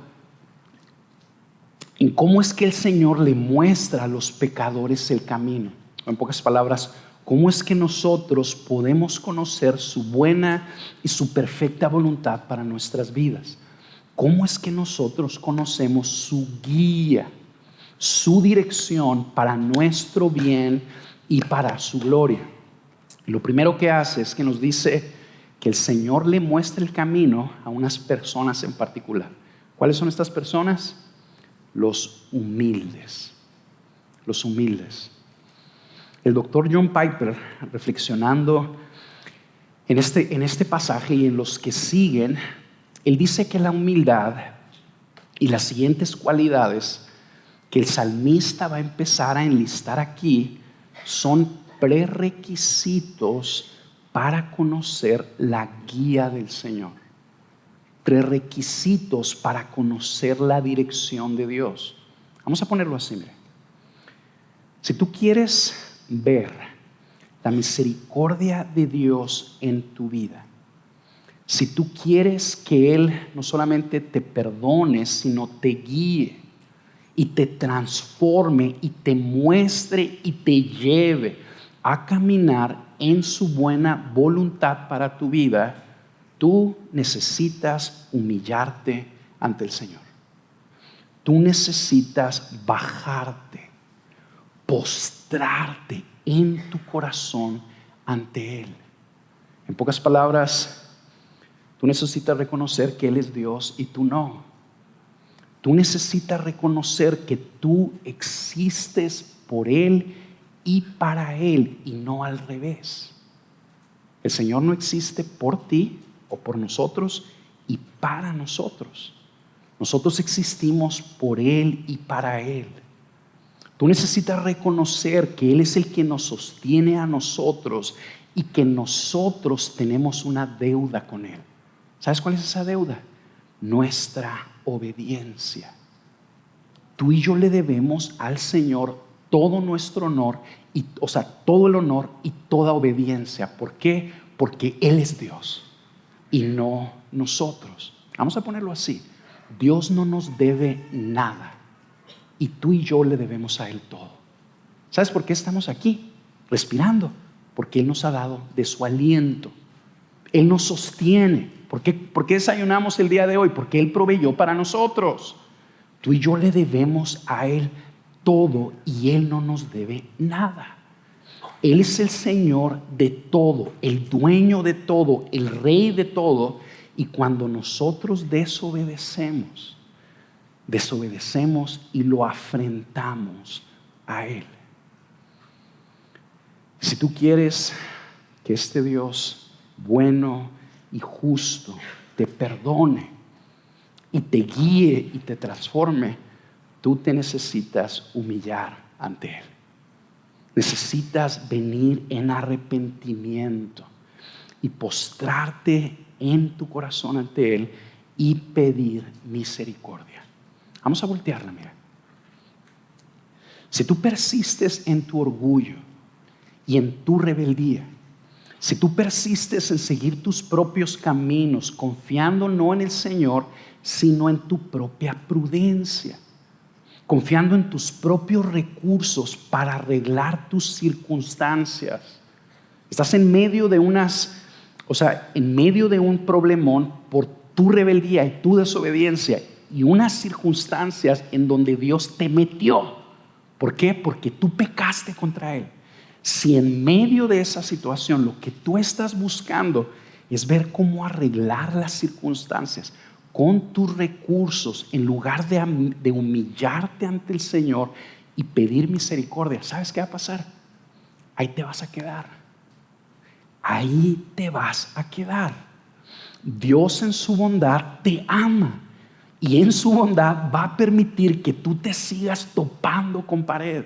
en cómo es que el Señor le muestra a los pecadores el camino. En pocas palabras, cómo es que nosotros podemos conocer su buena y su perfecta voluntad para nuestras vidas. Cómo es que nosotros conocemos su guía, su dirección para nuestro bien y para su gloria. Y lo primero que hace es que nos dice que el Señor le muestra el camino a unas personas en particular. ¿Cuáles son estas personas? Los humildes. Los humildes. El doctor John Piper, reflexionando en este pasaje y en los que siguen, él dice que la humildad y las siguientes cualidades que el salmista va a empezar a enlistar aquí son prerequisitos para conocer la guía del Señor. Prerequisitos para conocer la dirección de Dios. Vamos a ponerlo así, mire. Si tú quieres ver la misericordia de Dios en tu vida, Si tú quieres que Él no solamente te perdone, sino te guíe y te transforme y te muestre y te lleve a caminar en su buena voluntad para tu vida, tú necesitas humillarte ante el Señor. Tú necesitas bajarte, postrarte en tu corazón ante Él. En pocas palabras, tú necesitas reconocer que Él es Dios y tú no. Tú necesitas reconocer que tú existes por Él y para Él y no al revés. El Señor no existe por ti o por nosotros y para nosotros. Nosotros existimos por Él y para Él. Tú necesitas reconocer que Él es el que nos sostiene a nosotros y que nosotros tenemos una deuda con Él. ¿Sabes cuál es esa deuda? Nuestra obediencia. Tú y yo le debemos al Señor todo nuestro honor, todo el honor y toda obediencia. ¿Por qué? Porque Él es Dios y no nosotros. Vamos a ponerlo así. Dios no nos debe nada y tú y yo le debemos a Él todo. ¿Sabes por qué estamos aquí? Respirando. Porque Él nos ha dado de su aliento. Él nos sostiene. ¿Por qué desayunamos el día de hoy? Porque Él proveyó para nosotros. Tú y yo le debemos a Él todo y Él no nos debe nada. Él es el Señor de todo, el dueño de todo, el Rey de todo. Y cuando nosotros desobedecemos y lo afrentamos a Él. Si tú quieres que este Dios bueno y justo te perdone y te guíe y te transforme, tú te necesitas humillar ante Él. Necesitas venir en arrepentimiento y postrarte en tu corazón ante Él y pedir misericordia. Vamos a voltearla, mira. Si tú persistes en tu orgullo y en tu rebeldía, si tú persistes en seguir tus propios caminos, confiando no en el Señor, sino en tu propia prudencia, confiando en tus propios recursos para arreglar tus circunstancias, estás en medio de en medio de un problemón por tu rebeldía y tu desobediencia y unas circunstancias en donde Dios te metió. ¿Por qué? Porque tú pecaste contra Él. Si en medio de esa situación lo que tú estás buscando es ver cómo arreglar las circunstancias con tus recursos, en lugar de humillarte ante el Señor y pedir misericordia, ¿sabes qué va a pasar? Ahí te vas a quedar. Ahí te vas a quedar. Dios en su bondad te ama y en su bondad va a permitir que tú te sigas topando con pared.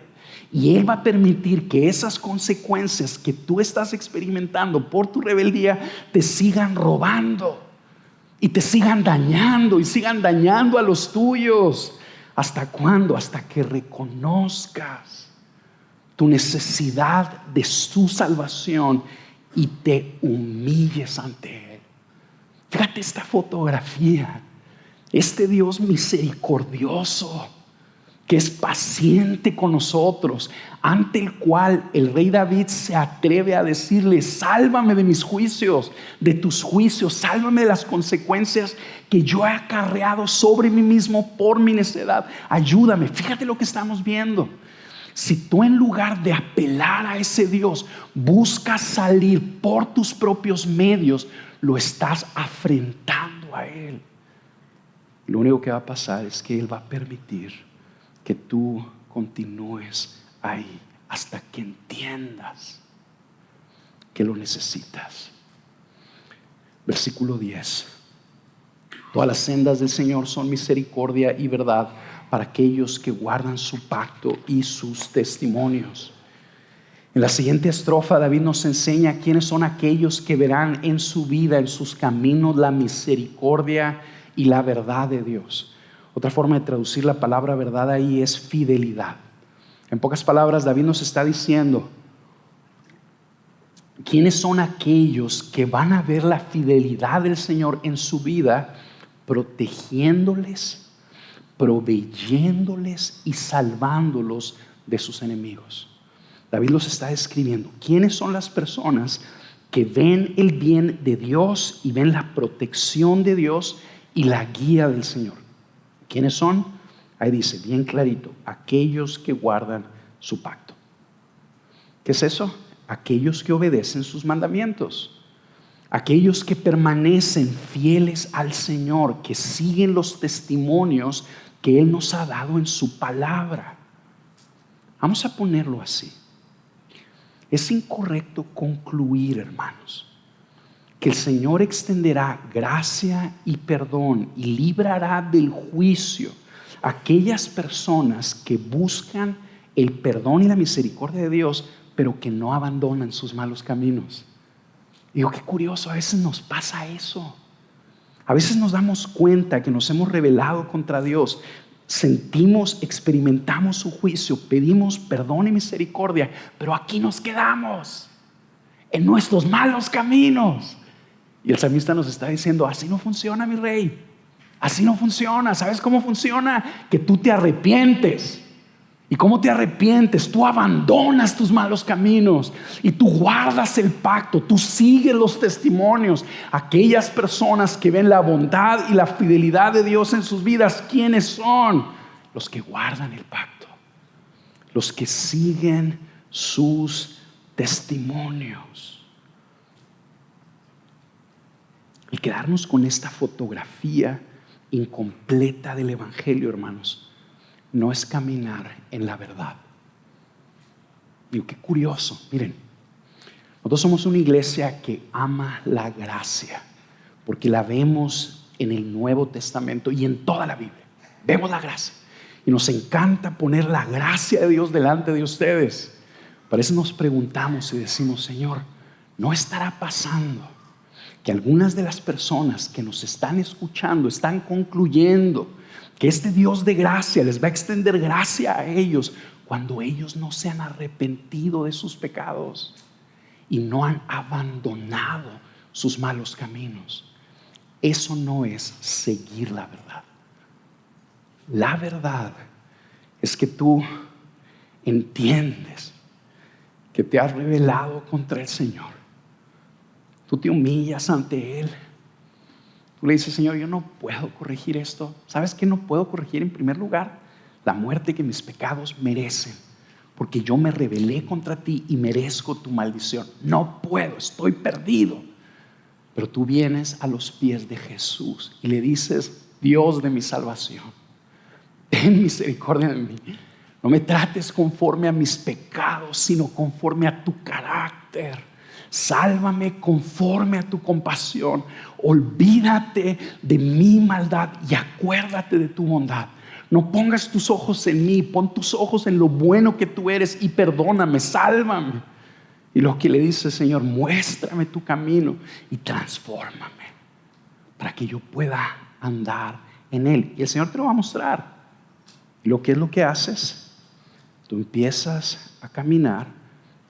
Y Él va a permitir que esas consecuencias que tú estás experimentando por tu rebeldía te sigan robando y te sigan dañando y sigan dañando a los tuyos. ¿Hasta cuándo? Hasta que reconozcas tu necesidad de su salvación y te humilles ante Él. Fíjate esta fotografía. Este Dios misericordioso, que es paciente con nosotros, ante el cual el rey David se atreve a decirle: sálvame de mis juicios, de tus juicios, sálvame de las consecuencias que yo he acarreado sobre mí mismo por mi necedad, ayúdame. Fíjate lo que estamos viendo. Si tú, en lugar de apelar a ese Dios, buscas salir por tus propios medios, lo estás afrentando a Él. Lo único que va a pasar es que Él va a permitir que tú continúes ahí hasta que entiendas que lo necesitas. Versículo 10. Todas las sendas del Señor son misericordia y verdad para aquellos que guardan su pacto y sus testimonios. En la siguiente estrofa, David nos enseña quiénes son aquellos que verán en su vida, en sus caminos, la misericordia y la verdad de Dios. Otra forma de traducir la palabra verdad ahí es fidelidad. En pocas palabras, David nos está diciendo: ¿Quiénes son aquellos que van a ver la fidelidad del Señor en su vida, protegiéndoles, proveyéndoles y salvándolos de sus enemigos? David los está describiendo. ¿Quiénes son las personas que ven el bien de Dios y ven la protección de Dios y la guía del Señor? ¿Quiénes son? Ahí dice bien clarito: aquellos que guardan su pacto. ¿Qué es eso? Aquellos que obedecen sus mandamientos, aquellos que permanecen fieles al Señor, que siguen los testimonios que Él nos ha dado en su palabra. Vamos a ponerlo así. Es incorrecto concluir, hermanos, que el Señor extenderá gracia y perdón y librará del juicio a aquellas personas que buscan el perdón y la misericordia de Dios, pero que no abandonan sus malos caminos. Digo, qué curioso, a veces nos pasa eso. A veces nos damos cuenta que nos hemos rebelado contra Dios, sentimos, experimentamos su juicio, pedimos perdón y misericordia, pero aquí nos quedamos en nuestros malos caminos. Y el salmista nos está diciendo: así no funciona, mi rey, así no funciona. ¿Sabes cómo funciona? Que tú te arrepientes. ¿Y cómo te arrepientes? Tú abandonas tus malos caminos y tú guardas el pacto, tú sigues los testimonios. Aquellas personas que ven la bondad y la fidelidad de Dios en sus vidas, ¿quiénes son? Los que guardan el pacto, los que siguen sus testimonios. El quedarnos con esta fotografía incompleta del Evangelio, hermanos, no es caminar en la verdad. Digo, qué curioso. Miren, nosotros somos una iglesia que ama la gracia, porque la vemos en el Nuevo Testamento y en toda la Biblia. Vemos la gracia y nos encanta poner la gracia de Dios delante de ustedes. Por eso nos preguntamos y decimos: Señor, ¿no estará pasando que algunas de las personas que nos están escuchando están concluyendo que este Dios de gracia les va a extender gracia a ellos cuando ellos no se han arrepentido de sus pecados y no han abandonado sus malos caminos? Eso no es seguir la verdad. La verdad es que tú entiendes que te has rebelado contra el Señor. Tú te humillas ante Él. Tú le dices: Señor, yo no puedo corregir esto. ¿Sabes qué no puedo corregir? En primer lugar, la muerte que mis pecados merecen, porque yo me rebelé contra ti y merezco tu maldición. No puedo, estoy perdido. Pero tú vienes a los pies de Jesús y le dices: Dios de mi salvación, ten misericordia de mí. No me trates conforme a mis pecados, sino conforme a tu carácter. Sálvame conforme a tu compasión. Olvídate de mi maldad y acuérdate de tu bondad. No pongas tus ojos en mí, pon tus ojos en lo bueno que tú eres y perdóname, sálvame. Y lo que le dice: Señor, muéstrame tu camino y transfórmame para que yo pueda andar en él. Y el Señor te lo va a mostrar. ¿Y lo que es lo que haces? Tú empiezas a caminar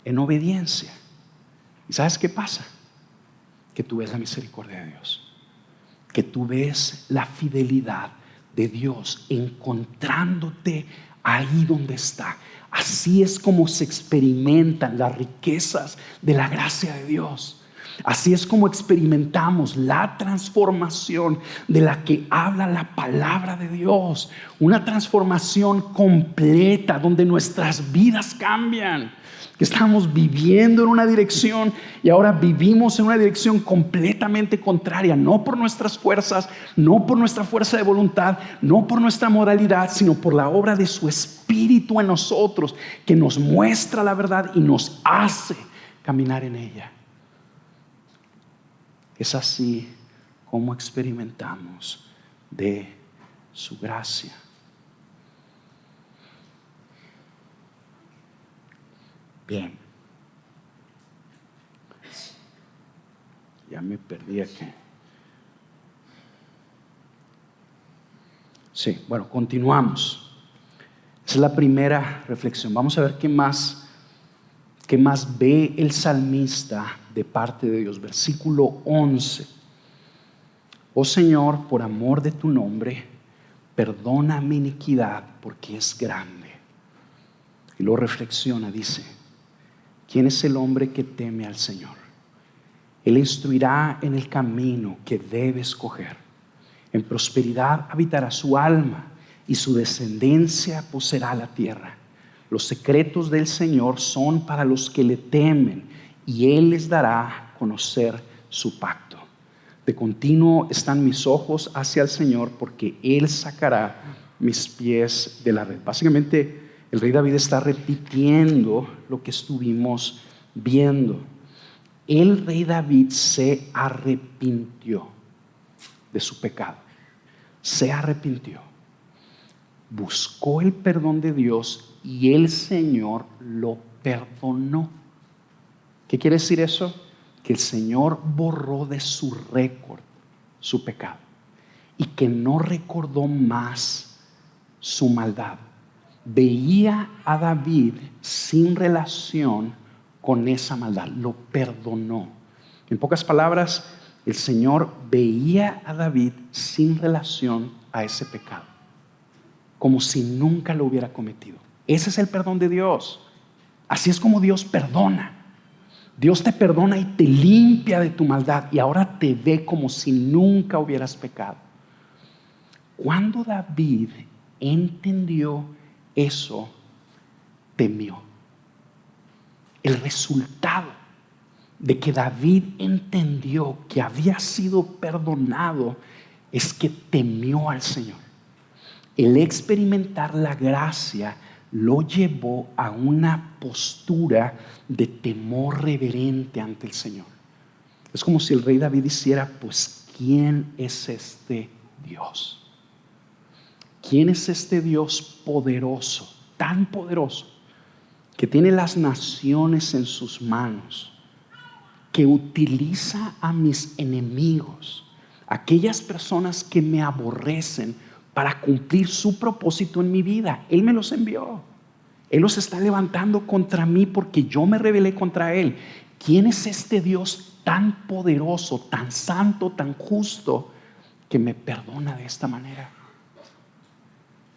en obediencia. ¿Y sabes qué pasa? Que tú ves la misericordia de Dios, que tú ves la fidelidad de Dios encontrándote ahí donde está. Así es como se experimentan las riquezas de la gracia de Dios. Así es como experimentamos la transformación de la que habla la palabra de Dios. Una transformación completa donde nuestras vidas cambian. Que estamos viviendo en una dirección y ahora vivimos en una dirección completamente contraria. No por nuestras fuerzas, no por nuestra fuerza de voluntad, no por nuestra moralidad, sino por la obra de su Espíritu en nosotros, que nos muestra la verdad y nos hace caminar en ella. Es así como experimentamos de su gracia. Bien. Ya me perdí aquí. Sí, bueno, continuamos. Esa es la primera reflexión. Vamos a ver qué más ¿Qué más ve el salmista de parte de Dios? Versículo 11. Oh Señor, por amor de tu nombre, perdona mi iniquidad porque es grande. Y luego reflexiona, dice, ¿quién es el hombre que teme al Señor? Él instruirá en el camino que debe escoger. En prosperidad habitará su alma y su descendencia poseerá la tierra. Los secretos del Señor son para los que le temen y Él les dará a conocer su pacto. De continuo están mis ojos hacia el Señor porque Él sacará mis pies de la red. Básicamente, el rey David está repitiendo lo que estuvimos viendo. El rey David se arrepintió de su pecado. Se arrepintió. Buscó el perdón de Dios y el Señor lo perdonó. ¿Qué quiere decir eso? Que el Señor borró de su récord su pecado y que no recordó más su maldad. Veía a David sin relación con esa maldad, lo perdonó. En pocas palabras, el Señor veía a David sin relación a ese pecado, como si nunca lo hubiera cometido. Ese es el perdón de Dios. Así es como Dios perdona. Dios te perdona y te limpia de tu maldad y ahora te ve como si nunca hubieras pecado. Cuando David entendió eso, temió. El resultado de que David entendió que había sido perdonado es que temió al Señor. El experimentar la gracia lo llevó a una postura de temor reverente ante el Señor. Es como si el rey David hiciera, pues, ¿quién es este Dios? ¿Quién es este Dios poderoso, tan poderoso, que tiene las naciones en sus manos, que utiliza a mis enemigos, aquellas personas que me aborrecen, para cumplir su propósito en mi vida? Él me los envió. Él los está levantando contra mí porque yo me rebelé contra Él. ¿Quién es este Dios tan poderoso, tan santo, tan justo, que me perdona de esta manera?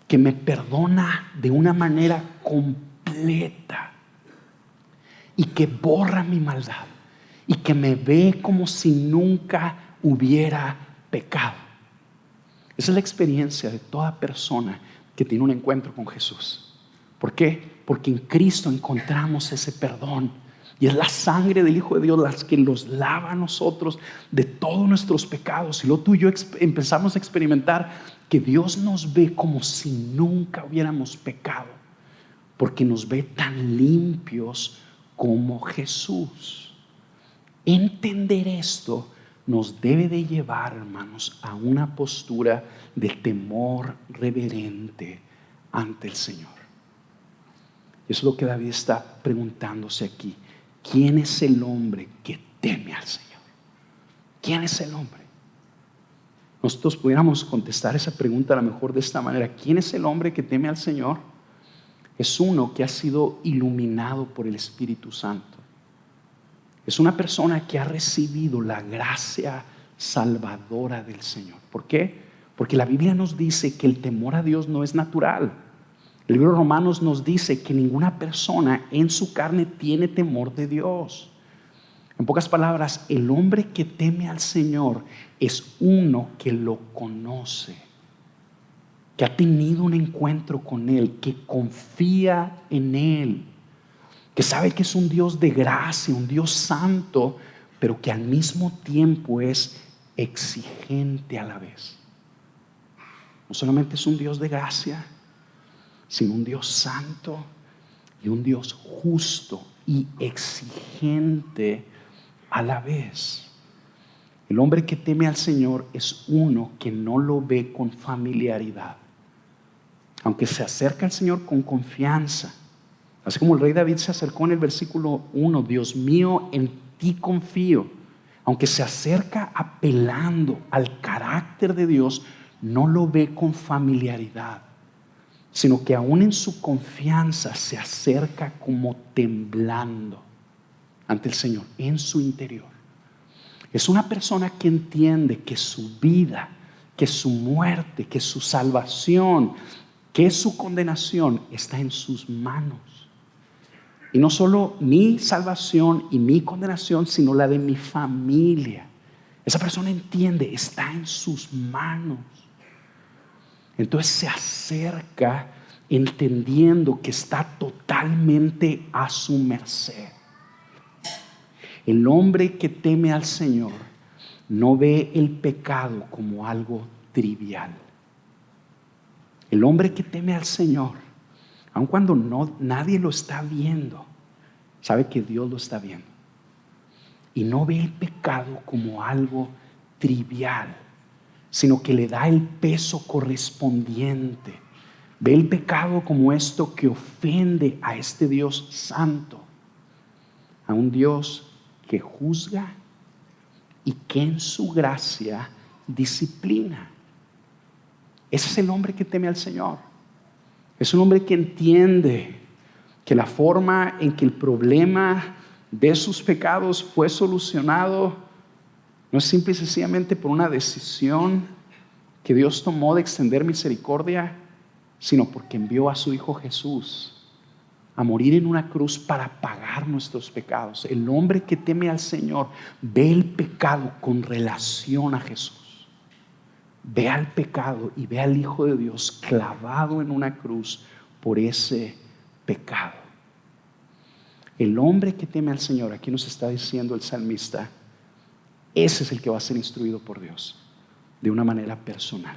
Que me perdona de una manera completa y que borra mi maldad y que me ve como si nunca hubiera pecado. Esa es la experiencia de toda persona que tiene un encuentro con Jesús. ¿Por qué? Porque en Cristo encontramos ese perdón. Y es la sangre del Hijo de Dios la que los lava a nosotros de todos nuestros pecados. Y luego tú y yo empezamos a experimentar que Dios nos ve como si nunca hubiéramos pecado. Porque nos ve tan limpios como Jesús. Entender esto nos debe de llevar, hermanos, a una postura de temor reverente ante el Señor. Eso es lo que David está preguntándose aquí. ¿Quién es el hombre que teme al Señor? ¿Quién es el hombre? Nosotros pudiéramos contestar esa pregunta a lo mejor de esta manera. ¿Quién es el hombre que teme al Señor? Es uno que ha sido iluminado por el Espíritu Santo. Es una persona que ha recibido la gracia salvadora del Señor. ¿Por qué? Porque la Biblia nos dice que el temor a Dios no es natural. El libro de Romanos nos dice que ninguna persona en su carne tiene temor de Dios. En pocas palabras, el hombre que teme al Señor es uno que lo conoce, que ha tenido un encuentro con Él, que confía en Él, que sabe que es un Dios de gracia, un Dios santo, pero que al mismo tiempo es exigente a la vez. No solamente es un Dios de gracia, sino un Dios santo y un Dios justo y exigente a la vez. El hombre que teme al Señor es uno que no lo ve con familiaridad, aunque se acerca al Señor con confianza. Así como el rey David se acercó en el versículo 1, Dios mío, en ti confío. Aunque se acerca apelando al carácter de Dios, no lo ve con familiaridad. sino que aún en su confianza se acerca como temblando ante el Señor, en su interior. Es una persona que entiende que su vida, que su muerte, que su salvación, que su condenación está en sus manos. Y no solo mi salvación y mi condenación, sino la de mi familia. Esa persona entiende, está en sus manos. Entonces se acerca entendiendo que está totalmente a su merced. El hombre que teme al Señor no ve el pecado como algo trivial. El hombre que teme al Señor, aun cuando nadie lo está viendo, sabe que Dios lo está viendo. Y no ve el pecado como algo trivial, sino que le da el peso correspondiente. Ve el pecado como esto que ofende a este Dios santo, a un Dios que juzga y que en su gracia disciplina. Ese es el hombre que teme al Señor. Es un hombre que entiende que la forma en que el problema de sus pecados fue solucionado no es simple y sencillamente por una decisión que Dios tomó de extender misericordia, sino porque envió a su Hijo Jesús a morir en una cruz para pagar nuestros pecados. El hombre que teme al Señor ve el pecado con relación a Jesús. Ve al pecado y ve al Hijo de Dios clavado en una cruz por ese pecado. El hombre que teme al Señor, aquí nos está diciendo el salmista, ese es el que va a ser instruido por Dios de una manera personal.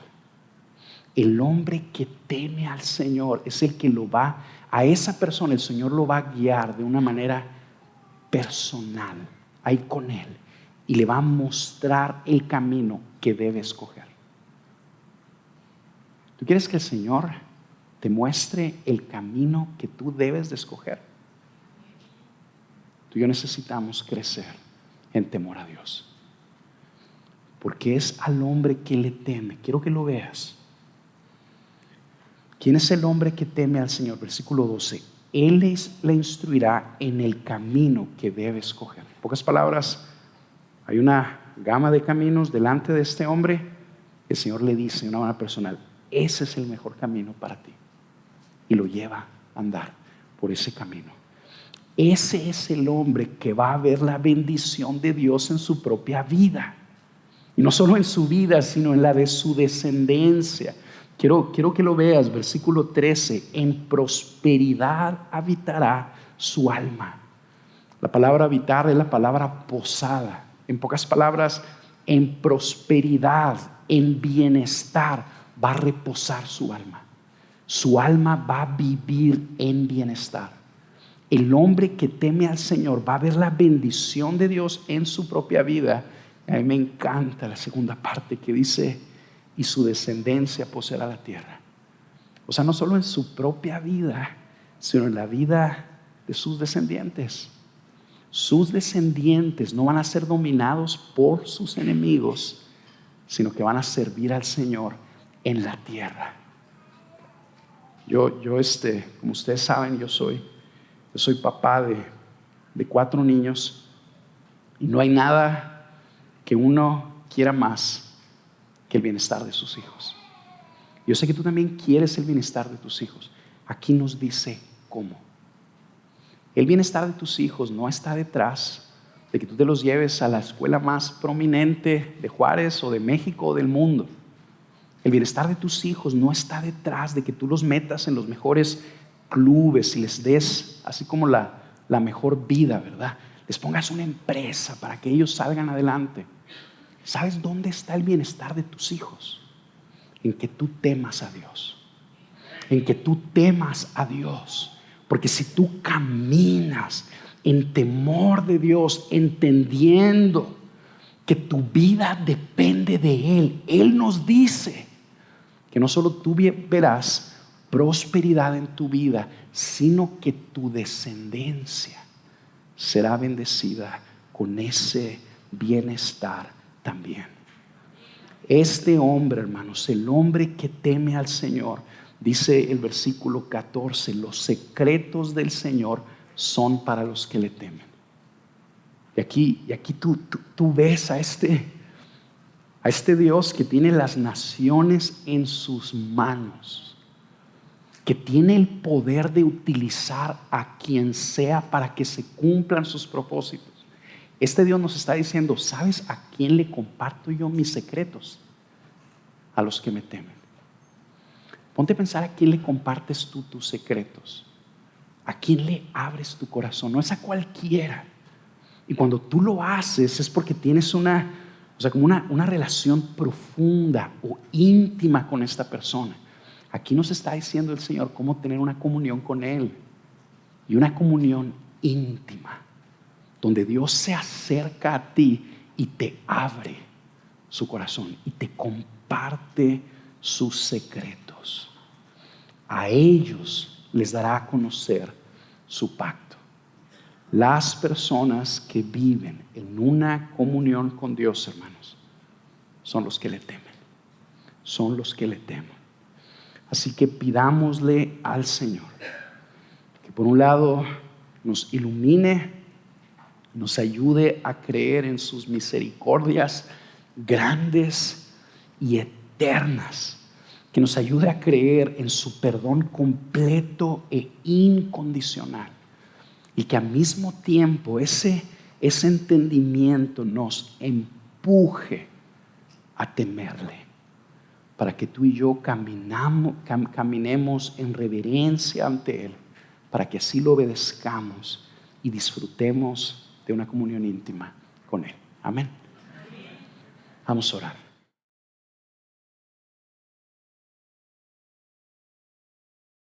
El hombre que teme al Señor es el que a esa persona el Señor lo va a guiar de una manera personal, ahí con él, y le va a mostrar el camino que debe escoger. ¿Tú quieres que el Señor te muestre el camino que tú debes de escoger? Tú y yo necesitamos crecer en temor a Dios, porque es al hombre que le teme. Quiero que lo veas. ¿Quién es el hombre que teme al Señor? Versículo 12. Él le instruirá en el camino que debe escoger. En pocas palabras, hay una gama de caminos delante de este hombre. El Señor le dice de una manera personal, ese es el mejor camino para ti. Y lo lleva a andar por ese camino. Ese es el hombre que va a ver la bendición de Dios en su propia vida. Y no solo en su vida, sino en la de su descendencia. Quiero que lo veas, versículo 13. En prosperidad habitará su alma. La palabra habitar es la palabra posada. En pocas palabras, en prosperidad, en bienestar, va a reposar su alma. Su alma va a vivir en bienestar. El hombre que teme al Señor va a ver la bendición de Dios en su propia vida. A mí me encanta la segunda parte que dice, y su descendencia poseerá la tierra. O sea, no solo en su propia vida, sino en la vida de sus descendientes. Sus descendientes no van a ser dominados por sus enemigos, sino que van a servir al Señor en la tierra. Yo como ustedes saben, yo soy papá de 4 niños, y no hay nada que uno quiera más que el bienestar de sus hijos. Yo sé que tú también quieres el bienestar de tus hijos. Aquí nos dice cómo. El bienestar de tus hijos no está detrás de que tú te los lleves a la escuela más prominente de Juárez o de México o del mundo. El bienestar de tus hijos no está detrás de que tú los metas en los mejores clubes y les des así como la mejor vida, ¿verdad? Les pongas una empresa para que ellos salgan adelante. ¿Sabes dónde está el bienestar de tus hijos? En que tú temas a Dios. En que tú temas a Dios. Porque si tú caminas en temor de Dios, entendiendo que tu vida depende de Él, Él nos dice que no solo tú verás prosperidad en tu vida, sino que tu descendencia será bendecida con ese bienestar también. Este hombre, hermanos, el hombre que teme al Señor, Dice el versículo 14, los secretos del Señor son para los que le temen. Y aquí tú ves a este Dios que tiene las naciones en sus manos, que tiene el poder de utilizar a quien sea para que se cumplan sus propósitos. Este Dios nos está diciendo, ¿sabes a quién le comparto yo mis secretos? A los que me temen. Ponte a pensar a quién le compartes tú tus secretos. ¿A quién le abres tu corazón? No es a cualquiera. Y cuando tú lo haces es porque tienes una relación profunda o íntima con esta persona. Aquí nos está diciendo el Señor cómo tener una comunión con Él. Y una comunión íntima, donde Dios se acerca a ti y te abre su corazón y te comparte sus secretos. A ellos les dará a conocer su pacto. Las personas que viven en una comunión con Dios, hermanos, son los que le temen. Son los que le temen. Así que pidámosle al Señor que por un lado nos ilumine, nos ayude a creer en sus misericordias grandes y eternas, que nos ayude a creer en su perdón completo e incondicional, y que al mismo tiempo ese entendimiento nos empuje a temerle, para que tú y yo caminemos en reverencia ante Él, para que así lo obedezcamos y disfrutemos de una comunión íntima con Él. Amén. Vamos a orar.